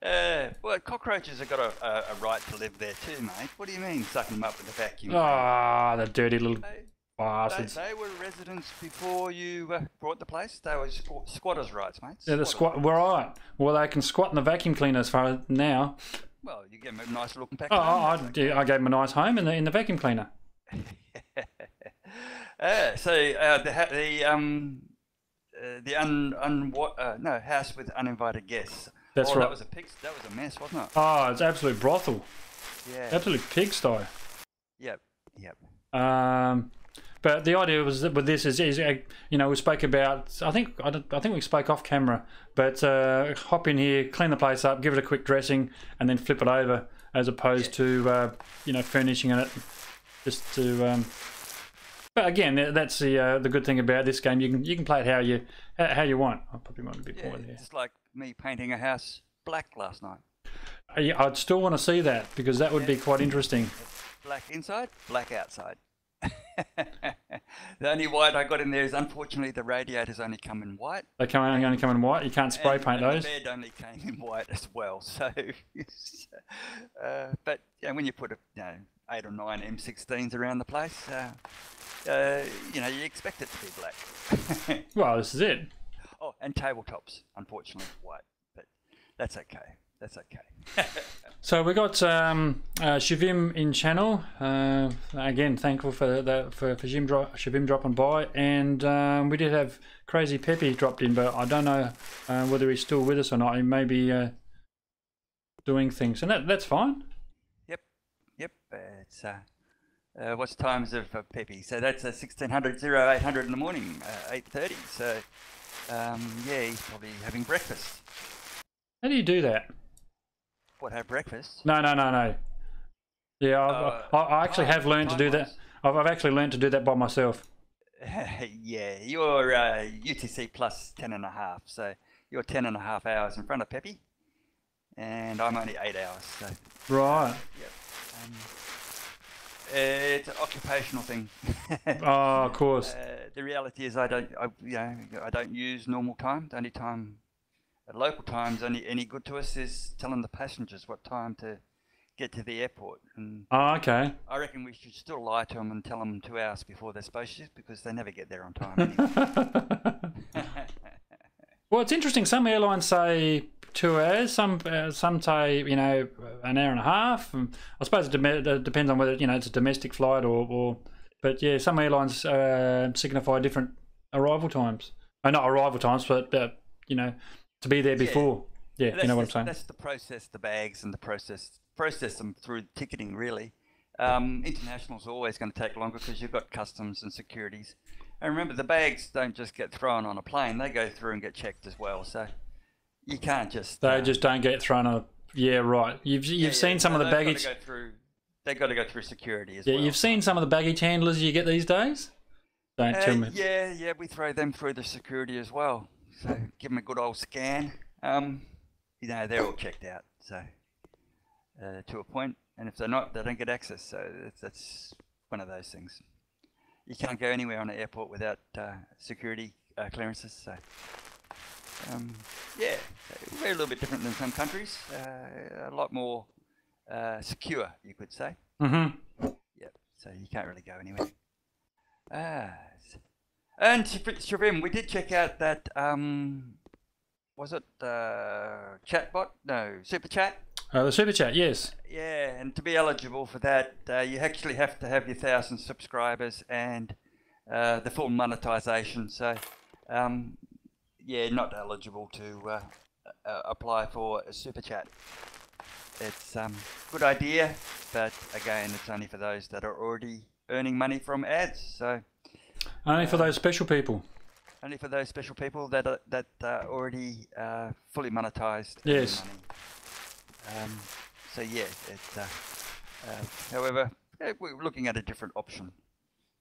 Well, cockroaches have got a right to live there too, mate. What do you mean, sucking them up with a vacuum? Ah, the dirty little bastards. They were residents before you bought the place. They were squatters' rights, mate. Yeah, the squat. We're right. Well, they can squat in the vacuum cleaner as far as now. Well, you give them a nice looking pack. Oh, I gave them a nice home in the vacuum cleaner. No, house with uninvited guests. That's right. That was a mess, wasn't it? Oh, it's absolute brothel. Yeah. Absolute pigsty. Yep. But the idea was that with this is you know, we spoke about, I think we spoke off camera, but hop in here, clean the place up, give it a quick dressing, and then flip it over, as opposed to you know, furnishing it just to. But again, that's the good thing about this game. You can play it how you want. I probably want a bit more there. It's like me painting a house black last night. I'd still want to see that, because that would be quite interesting. Black inside, black outside. The only white I got in there is, unfortunately, the radiators only come in white. They only come in white. You can't spray paint those. The bed only came in white as well. So, but when you put 8 or 9 M16s around the place, you know, you expect it to be black. Well, this is it. Oh, and tabletops, unfortunately, white, but that's okay. That's okay. So we got Shavim in channel. Again, thankful for Shavim dropping by, and we did have Crazy Pepe dropped in, but I don't know whether he's still with us or not. He may be doing things, and that's fine. Yep. It's what's times of Pepe? So that's 1600 0800 in the morning, 8:30. So yeah, he's probably having breakfast. How do you do that? What, have breakfast? No. Yeah, I actually have learned to do that. I've actually learned to do that by myself. Yeah, you're UTC plus 10.5, so you're 10.5 hours in front of Pepe, and I'm only 8 hours. So. Right. Yep. It's an occupational thing. Oh, of course. The reality is, I don't use normal time. The only time, local times, any good to us is telling the passengers what time to get to the airport. And okay. I reckon we should still lie to them and tell them 2 hours before they're supposed to, because they never get there on time anyway. Well, it's interesting. Some airlines say 2 hours. Some say, you know, an hour and a half. And I suppose it depends on whether, you know, it's a domestic flight or. But yeah, some airlines signify different arrival times. Not arrival times, but you know, to be there before. Yeah, you know what I'm saying. That's to process the bags and the process them through ticketing, really. International's always going to take longer because you've got customs and securities. And remember, the bags don't just get thrown on a plane; they go through and get checked as well. So you can't just. They just don't get thrown on. Yeah, right. You've seen some of the baggage. They've got to go through security as well. Yeah, you've seen some of the baggage handlers you get these days. Don't tell me. Yeah, we throw them through the security as well. So give them a good old scan. You know, they're all checked out. So to a point, and if they're not, they don't get access. So that's one of those things. You can't go anywhere on an airport without security clearances. So yeah, we're a little bit different than some countries. A lot more secure, you could say. Mm-hmm. Yep. So you can't really go anywhere. And Shavim, we did check out that. Was it chatbot? No, super chat. The super chat, yes. Yeah, and to be eligible for that, you actually have to have your 1,000 subscribers and the full monetization. So, yeah, not eligible to apply for a super chat. It's a good idea, but again, it's only for those that are already earning money from ads. So only for those special people. Only for those special people that are already fully monetized. Yes. So yeah, it's however, we're looking at a different option.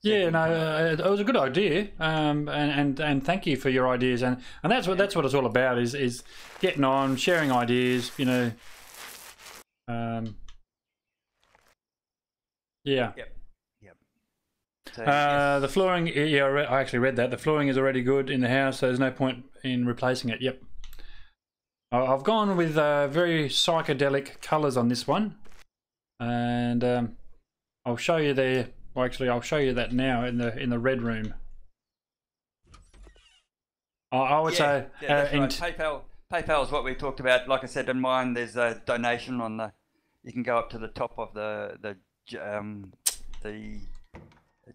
Yeah, no, it was a good idea, and thank you for your ideas, and that's what it's all about is getting on, sharing ideas, you know. Yeah. Yep. So, yes. The flooring, yeah, I actually read that. The flooring is already good in the house, so there's no point in replacing it. Yep. I've gone with very psychedelic colours on this one, and I'll show you there. Well, actually, I'll show you that now in the red room. I would say that's right. PayPal is what we talked about. Like I said, in mine, there's a donation on the. You can go up to the top of the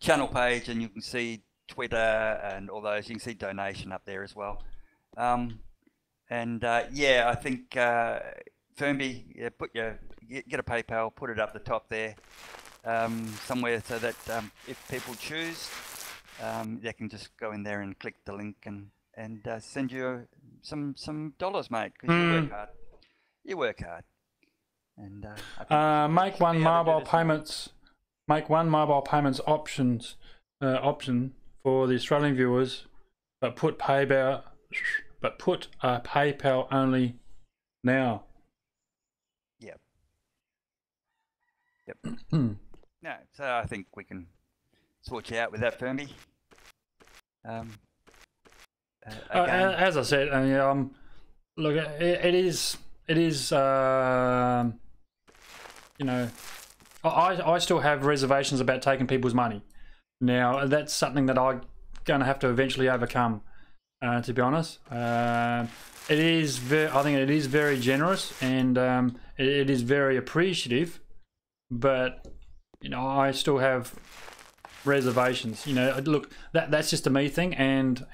channel page, and you can see Twitter and all those. You can see donation up there as well. Yeah, I think Firmbie, get a PayPal, put it up the top there somewhere, so that if people choose, they can just go in there and click the link and send you some dollars, mate, because you work hard. You work hard. And make one mobile payments. Make one mobile payments option for the Australian viewers, but put PayPal only now. Yep. No, so I think we can sort you out with that, Firmbie. As I said, look, it is. You know, I still have reservations about taking people's money. Now, that's something that I'm going to have to eventually overcome, to be honest. I think it is very generous, and it is very appreciative, but, you know, I still have reservations. You know, look, that's just a me thing, and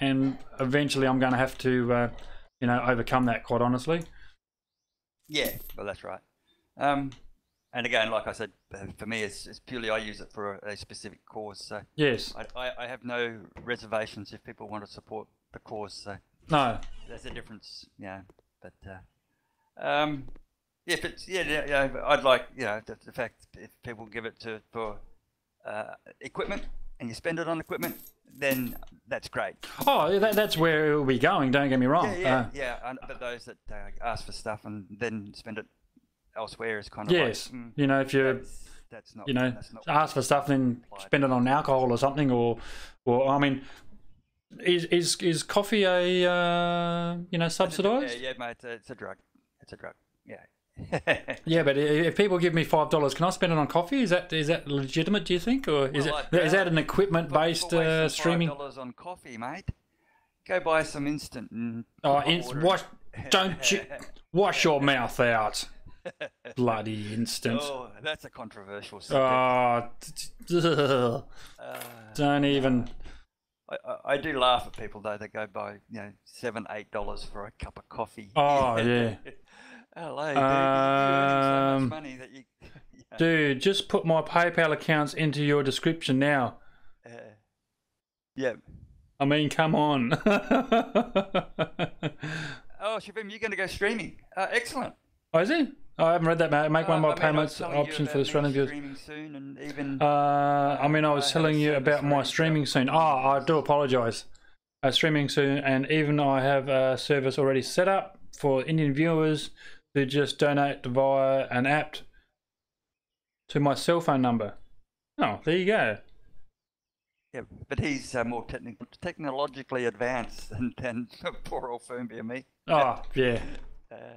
eventually I'm going to have to, you know, overcome that, quite honestly. Yeah, well, that's right. And again, like I said, for me, it's purely I use it for a specific cause. So yes, I have no reservations if people want to support the cause. So no, there's a difference, yeah. But if it's I'd like, you know, the fact if people give it for equipment and you spend it on equipment, then that's great. Oh, that's where it will be going. Don't get me wrong. Yeah. But those that ask for stuff and then spend it elsewhere is kind of yes. Like, you know, if you that's not, you know, that's not ask for stuff then spend it on alcohol or something, or I mean, is coffee a you know, subsidised? Yeah, mate. It's a drug. It's a drug. Yeah. Yeah, but if people give me $5, can I spend it on coffee? Is that legitimate? Do you think, or is is that an equipment based streaming? $5 on coffee, mate. Go buy some instant. And wash your mouth out. Bloody instant. Oh, that's a controversial subject. Oh, don't even. I do laugh at people though that go buy, you know, $7, $8 for a cup of coffee. Oh yeah. Hello, dude. You're earning so much money that you. Dude, just put my PayPal accounts into your description now. Yeah. I mean, come on. Oh, Shabim, you're going to go streaming. Excellent. Oh, is he? I haven't read that, mate. Make one more payments option for the Australian viewers. Streaming soon, and even. I mean, I was telling you about my streaming soon. Oh, I do apologise. Streaming soon, and even I have a service already set up for Indian viewers to just donate via an app to my cell phone number. Oh, there you go. Yeah, but he's more technologically advanced than poor old Firmbie and me. Oh, yeah.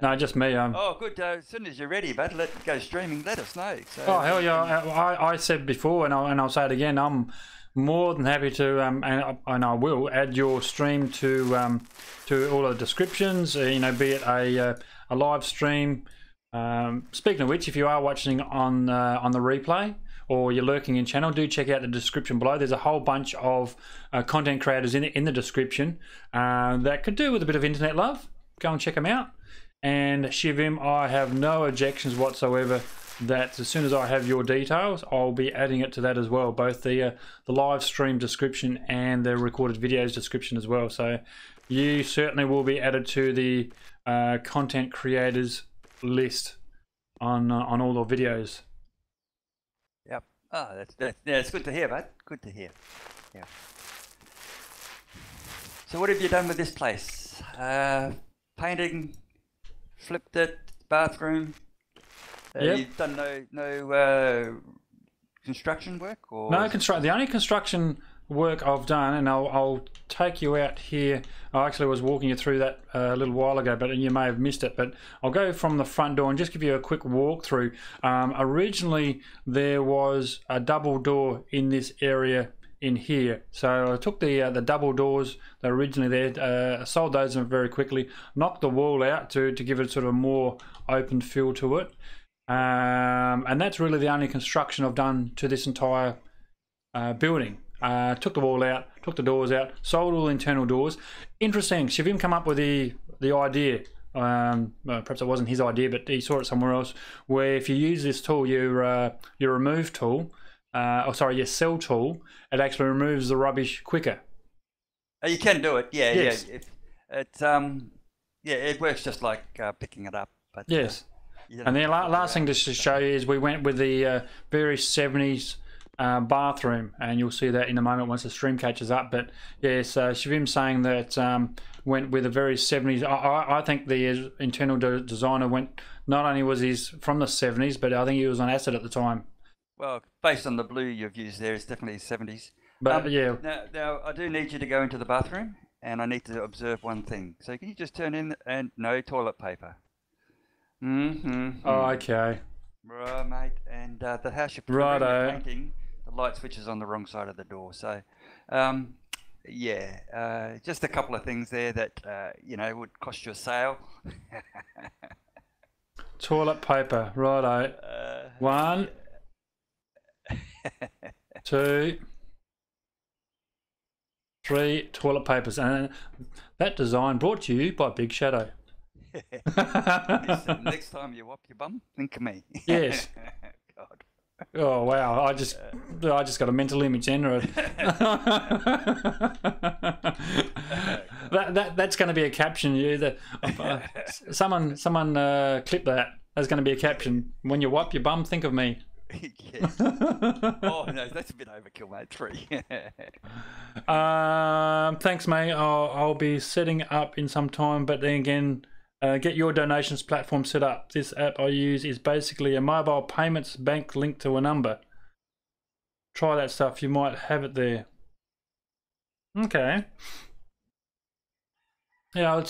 No, just me. Oh, good. As soon as you're ready, bud, let go streaming. Let us know. So, oh, hell yeah! I said before, and I'll say it again. I'm more than happy to, and I will add your stream to all of the descriptions. You know, be it a live stream. Speaking of which, if you are watching on the replay, or you're lurking in channel, do check out the description below. There's a whole bunch of content creators in the description that could do with a bit of internet love. Go and check them out. And Shivim, I have no objections whatsoever that as soon as I have your details, I'll be adding it to that as well, both the live stream description and the recorded videos description as well. So you certainly will be added to the content creators list on all the videos. Yep. Oh, that's good to hear, mate. Good to hear. Yeah. So what have you done with this place? Painting, flipped it, bathroom. Yep. You've done no construction work, or no construction. The only construction work I've done, and I'll take you out here. I actually was walking you through that a little while ago, but you may have missed it. But I'll go from the front door and just give you a quick walkthrough. Originally, there was a double door in this area in here, so I took the double doors that were originally there, sold those very quickly, knocked the wall out to give it sort of a more open feel to it, and that's really the only construction I've done to this entire building. Took the wall out, took the doors out, sold all the internal doors. Interesting, Shivim come up with the idea, perhaps it wasn't his idea, but he saw it somewhere else, where if you use this tool, your remove tool, cell tool, it actually removes the rubbish quicker. You can do it, yeah, Yes. Yeah. It works just like picking it up. But, yes. you don't And have then to fiddle last thing around just to with show you is we went with the very 70s bathroom, and you'll see that in a moment once the stream catches up. But yes, Shavim's saying that went with a very 70s. I think the internal designer went, not only was he from the 70s, but I think he was on acid at the time. Well, based on the blue you've used there, it's definitely 70s. But yeah. Now, I do need you to go into the bathroom, and I need to observe one thing. So can you just turn in and no toilet paper? Oh, okay. Right, mate. And the house you're painting, the light switch is on the wrong side of the door. So, yeah, just a couple of things there that, would cost you a sale. Toilet paper, righto. 1, 2, 3 toilet papers. And that design brought to you by Big Shadow. Listen, next time you whop your bum, think of me. Yes. God. Oh wow! I just got a mental image then. That's going to be a caption. Someone clip that. There's going to be a caption. When you wipe your bum, think of me. Yes. Oh no, that's a bit overkill, mate. 3. Thanks, mate. I'll be setting up in some time, but then again. Get your donations platform set up. This app I use is basically a mobile payments bank linked to a number. Try that stuff. You might have it there. Okay. Yeah,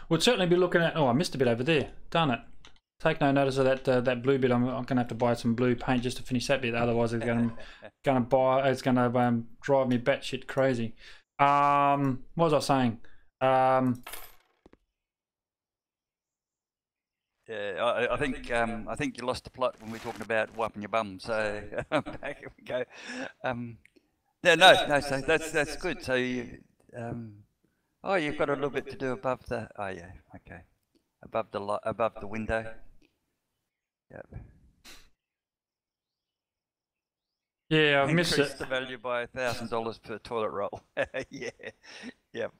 we'll certainly be looking at... Oh, I missed a bit over there. Darn it. Take no notice of that blue bit. I'm going to have to buy some blue paint just to finish that bit. Otherwise, it's going to drive me batshit crazy. What was I saying? Yeah, I think you lost the plot when we were talking about wiping your bum. So back we go. No. So that's good. So you, you've got a little bit to do above the. Oh yeah, okay. Above the window. Yep. Yeah, I've missed it. Increase the value by $1,000 per toilet roll. Yeah. Yep.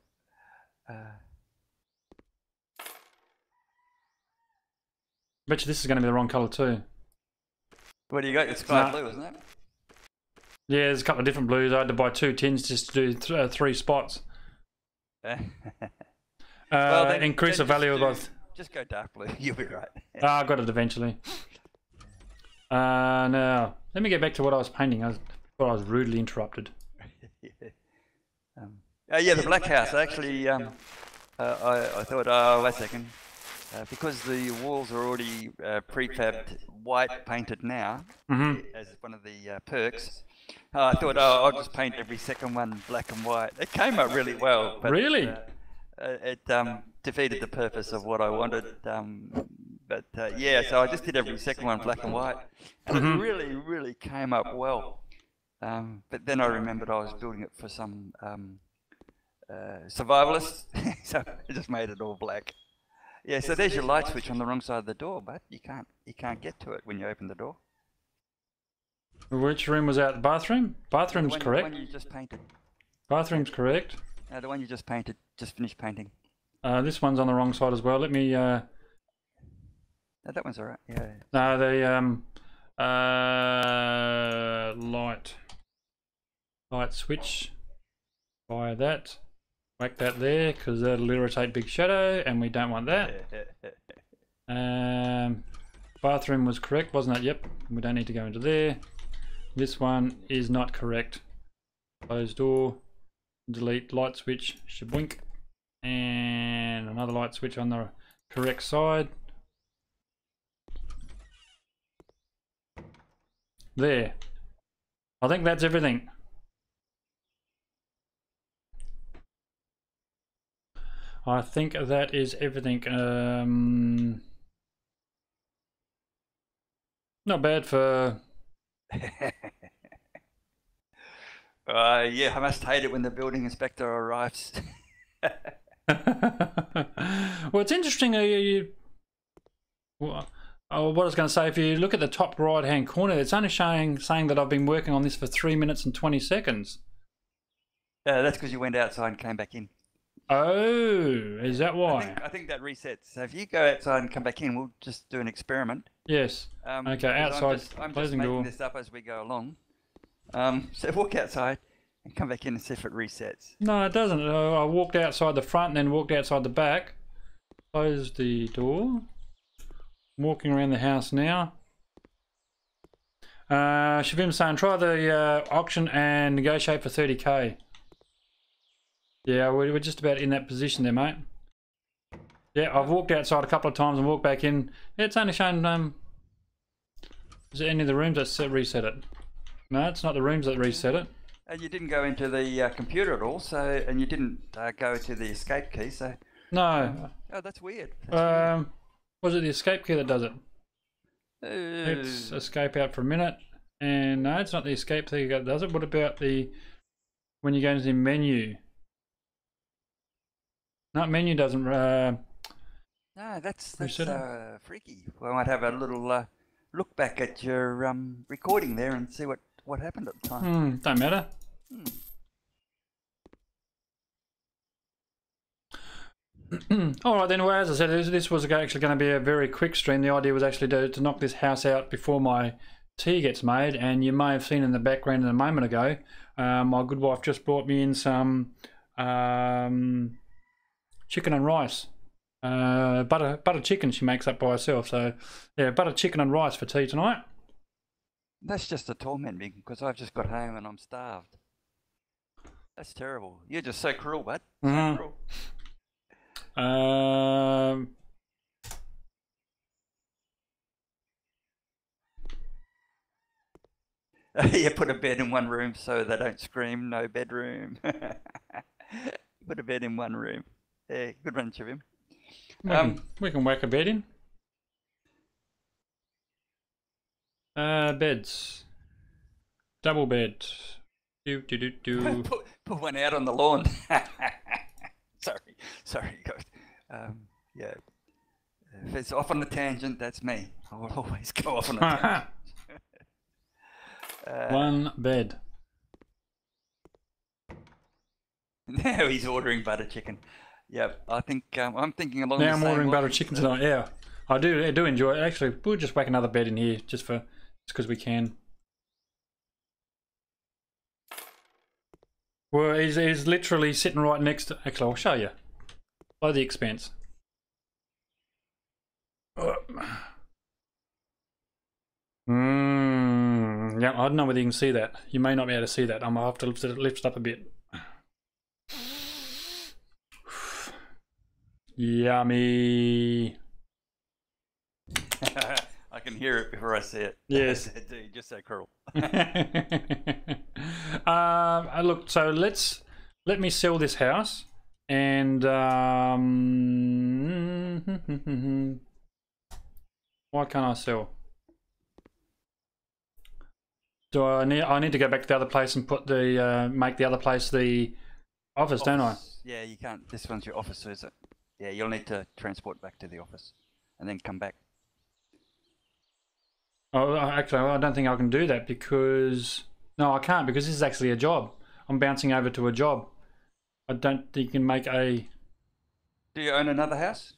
Bet you this is going to be the wrong colour too. What do you got? It's sky blue, isn't it? Yeah, there's a couple of different blues. I had to buy 2 tins just to do 3 spots. Well, then, increase the value of both. Just go dark blue. You'll be right. I got it eventually. Now, let me get back to what I was painting. I was rudely interrupted. Yeah, the black house. Actually, I thought, oh, wait a second. Because the walls are already prefabbed white painted now, as one of the perks, I thought, I'll just paint every second one black and white. It came out really well. But, really? It defeated the purpose of what I wanted. Yeah, so I just did every second one black and white. And it really, really came up well. But then I remembered I was building it for some survivalists, so I just made it all black. Yeah, so there's your light switch on the wrong side of the door, but you can't get to it when you open the door. Which room was that? The bathroom? Bathroom's correct. The one you just painted. Bathroom's correct. No, the one you just painted, just finished painting. This one's on the wrong side as well. Let me... No, that one's alright, yeah. No, the light switch. Fire that. Whack that there, because that'll irritate Big Shadow, and we don't want that. Bathroom was correct, wasn't it? Yep, we don't need to go into there. This one is not correct. Close door, delete light switch, shaboink, and another light switch on the correct side. There. I think that's everything. I think that is everything. Not bad for... yeah, I must hate it when the building inspector arrives. Well, it's interesting. Oh, what I was going to say, if you look at the top right-hand corner, it's only saying that I've been working on this for 3 minutes and 20 seconds. That's because you went outside and came back in. Oh, is that why? I think that resets. So if you go outside and come back in, we'll just do an experiment. Yes. Okay, outside, I'm just closing making door. this up as we go along. So walk outside and come back in and see if it resets. No, it doesn't. I walked outside the front and then walked outside the back. Close the door. I'm walking around the house now. Shavim's saying try the auction and negotiate for 30k. Yeah, we're just about in that position there, mate. Yeah, I've walked outside a couple of times and walked back in. Yeah, it's only shown. Is it any of the rooms that reset it? No, it's not the rooms that reset it. And you didn't go into the computer at all, so and you didn't go to the escape key, so. No. Oh, that's weird. That's weird. Was it the escape key that does it? Let's escape out for a minute. And no, it's not the escape key that does it. What about the when you go into the menu? No, menu doesn't. No, that's freaky. We might have a little look back at your recording there and see what happened at the time. Don't matter. Alright then, well, as I said, this was actually going to be a very quick stream. The idea was actually to knock this house out before my tea gets made, and you may have seen in the background a moment ago, my good wife just brought me in some chicken and rice. Butter chicken she makes up by herself, so yeah, butter chicken and rice for tea tonight. That's just a torment me because I've just got home and I'm starved. That's terrible. You're just so cruel, bud. So cruel. You put a bed in one room so they don't scream, no bedroom. Put a bed in one room. Yeah, good bunch of him. We can whack a bed in. Beds. Double bed. Do. Put one out on the lawn. Sorry, guys. Yeah. If it's off on a tangent, that's me. I will always go off on a tangent. One bed. Now he's ordering butter chicken. Yep, I think I'm thinking along now the I'm same ordering line. butter chicken tonight. Yeah, I do enjoy it. Actually, we'll just whack another bed in here just because we can. Well, he's literally sitting right next to. Actually, I'll show you. Below the expense. Yeah, I don't know whether you can see that. You may not be able to see that. I'm gonna have to lift it up a bit. Yummy. I can hear it before I see it. Yes. Dude, just so cruel. Look, so let me sell this house and why can't I sell? Do I need to go back to the other place and put the make the other place the office, don't I? Yeah, you can't. This one's your office, is it? Yeah, you'll need to transport back to the office and then come back. Oh, actually, I don't think I can do that because no, I can't because this is actually a job. I'm bouncing over to a job. I don't think you can make a. Do you own another house?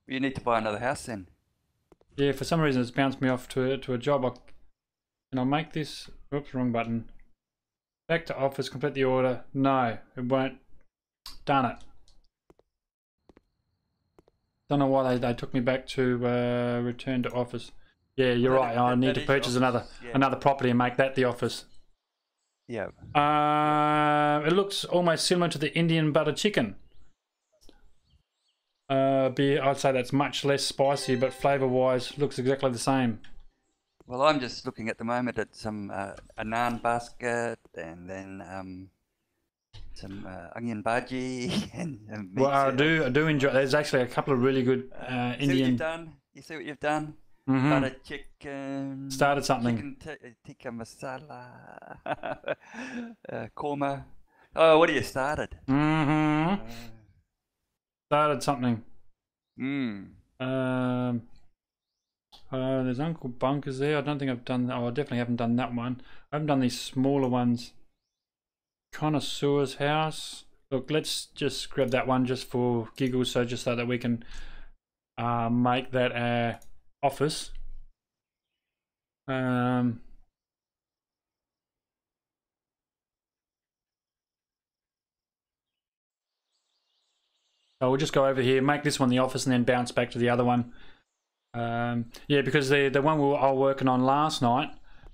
You need to buy another house then. Yeah, for some reason it's bounced me off to a job. Can I make this? Oops, wrong button. Back to office, complete the order. No, it won't. Done it. Don't know why they took me back to return to office. Yeah, you're right. I need to purchase another property and make that the office. Yeah. It looks almost similar to the Indian butter chicken. I'd say that's much less spicy, but flavour-wise, looks exactly the same. Well, I'm just looking at the moment at some a naan basket and then some onion bhaji and well, I do enjoy. There's actually a couple of really good Indian. See what you've done? You see what you've done? Butter chicken. Started something. Chicken tikka masala. Korma. Oh, what have you started? Started something. There's Uncle Bunkers there. I don't think I've done. Oh, I definitely haven't done that one. I haven't done these smaller ones. Connoisseur's house. Look, let's just grab that one just for giggles, so just so that we can make that our office. So we'll just go over here, make this one the office, and then bounce back to the other one. Yeah, because the one I was working on last night,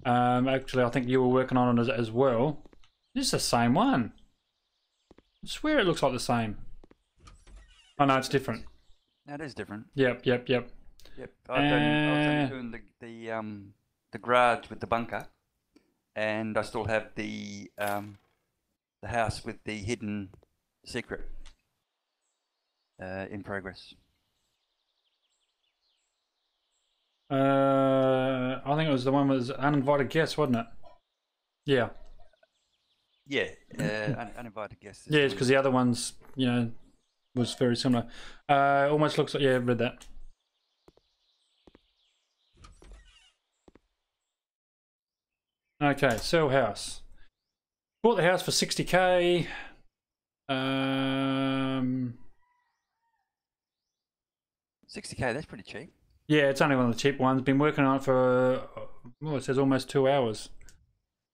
actually I think you were working on it as well. This is the same one. I swear it looks like the same. Oh no, it's different. That is different. Yep. Yep. I was only doing the garage with the bunker, and I still have the house with the hidden secret in progress. I think it was the one with uninvited guests, wasn't it? Yeah. Yeah, uninvited guests. Yeah, it's because the other ones, you know, was very similar. Almost looks like, yeah, I've read that. Okay, sell house. Bought the house for 60k. 60k, that's pretty cheap. Yeah, it's only one of the cheap ones. Been working on it for, well, it says almost 2 hours.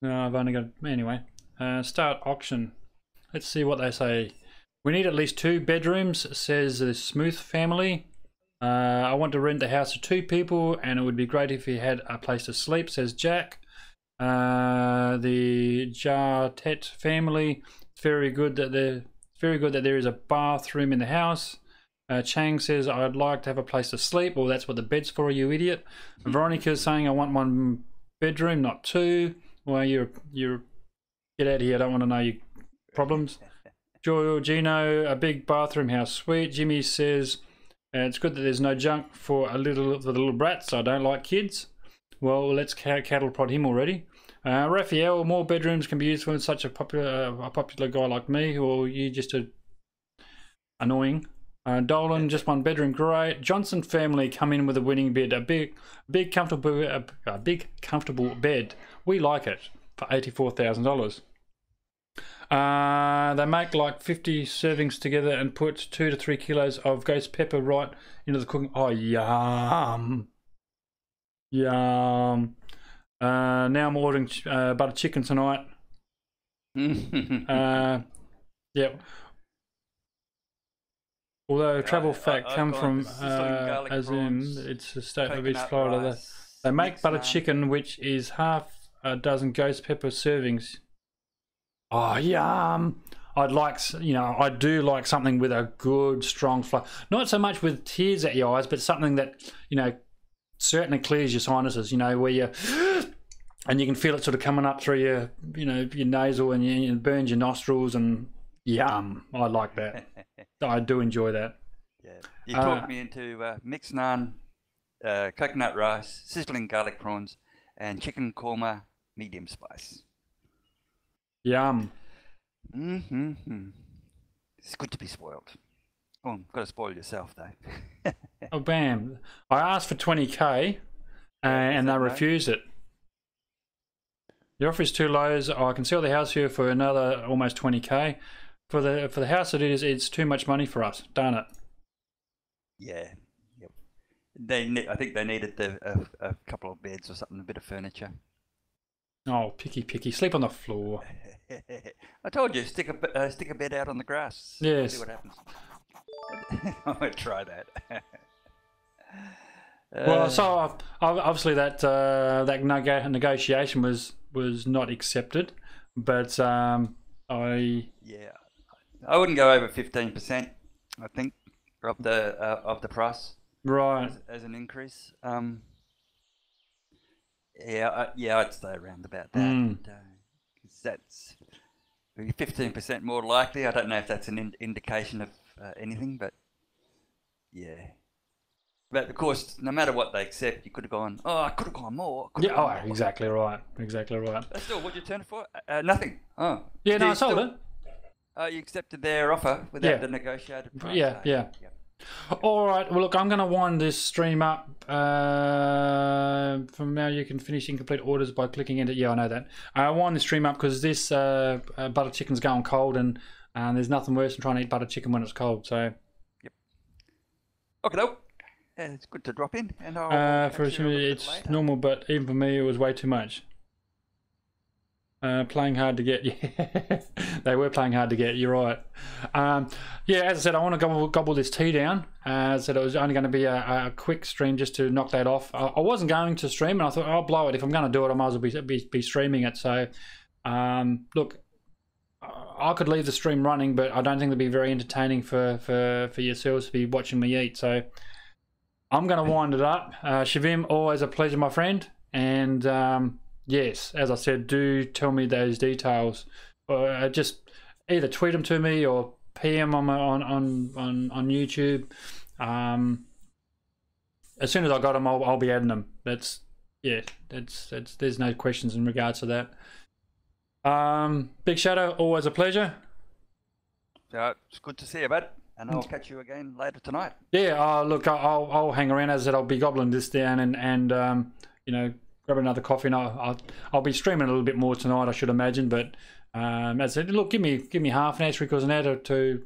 No, I've only got, anyway. Start auction. Let's see what they say. We need at least 2 bedrooms, says the Smooth family. I want to rent the house to 2 people, and it would be great if you had a place to sleep, says Jack. The Jartet family. It's very good that there is a bathroom in the house. Chang says, I'd like to have a place to sleep. Well, that's what the bed's for, you idiot. Veronica's saying, I want 1 bedroom, not 2. Well, you're get out of here. I don't want to know your problems. Giorgino, a big bathroom house, sweet. Jimmy says, it's good that there's no junk for the little brats. I don't like kids. Well, let's cattle prod him already. Raphael, more bedrooms can be used for such a popular guy like me, or you just annoying. Dolan, just 1 bedroom, great. Johnson family come in with a winning bid, a big comfortable bed. We like it for $84,000. They make like 50 servings together and put 2 to 3 kilos of ghost pepper right into the cooking. Oh, yum. Now I'm ordering butter chicken tonight. Yep. Although travel fact come from Azim, it's a state of East Florida. They make butter chicken, which is half a dozen ghost pepper servings. Oh, yum! I do like something with a good, strong flavor. Not so much with tears at your eyes, but something that, certainly clears your sinuses, where you... And you can feel it sort of coming up through your, your nasal and it burns your nostrils and yum. I like that. I do enjoy that. Yeah. You talked me into mixed naan, coconut rice, sizzling garlic prawns, and chicken korma medium spice. Yum. It's good to be spoiled. Oh, got to spoil yourself though. Oh, bam. I asked for 20k and they refused it. The offer is too low. I can sell the house here for another almost 20k. For the house that it is, it's too much money for us. Darn it. Yeah. Yep. I think they needed a couple of beds or something, a bit of furniture. Oh, picky. Sleep on the floor. I told you, stick a bed out on the grass. Yes. See what happens. I might try that. Well, so obviously that negotiation was not accepted, but I wouldn't go over 15%. I think of the price, right, as an increase. I'd stay around about that. That's 15% more likely. I don't know if that's an indication of anything, but yeah. But of course, no matter what they accept, you could have gone, I could have gone more. Exactly right. But still, what'd you turn it for? Nothing. Oh. Yeah, no, I sold it. You accepted their offer without the negotiated price. Yeah. All right. Well, look, I'm going to wind this stream up. From now, you can finish incomplete orders by clicking into. Yeah, I know that. I wind the stream up because this butter chicken's going cold, and there's nothing worse than trying to eat butter chicken when it's cold. So. Yep. Okay, no. It's good to drop in, and I'll for it's later. Normal, but even for me, it was way too much. Playing hard to get. Yeah, they were playing hard to get. You're right. Yeah, as I said, I want to gobble this tea down. As I said, it was only going to be a quick stream just to knock that off. I wasn't going to stream, and I thought I'll blow it. If I'm going to do it, I might as well be streaming it. So, look, I could leave the stream running, but I don't think it'd be very entertaining for yourselves to be watching me eat. So, I'm going to wind it up. Shavim, always a pleasure, my friend, and. Yes, as I said, do tell me those details. Just either tweet them to me or PM on YouTube. As soon as I got them, I'll be adding them. That's there's no questions in regards to that. Big Shadow, always a pleasure. It's good to see you, bud. And I'll catch you again later tonight. Yeah. Look, I'll hang around. As I said, I'll be gobbling this down and you know. Grab another coffee, and I'll be streaming a little bit more tonight, I should imagine. But as I said, look, give me half an hour, 3/4 an hour to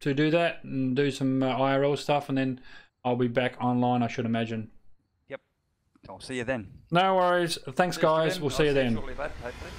do that and do some IRL stuff, and then I'll be back online, I should imagine. Yep, I'll see you then. No worries. Thanks, guys. We'll see you then. Shortly, bud, hopefully.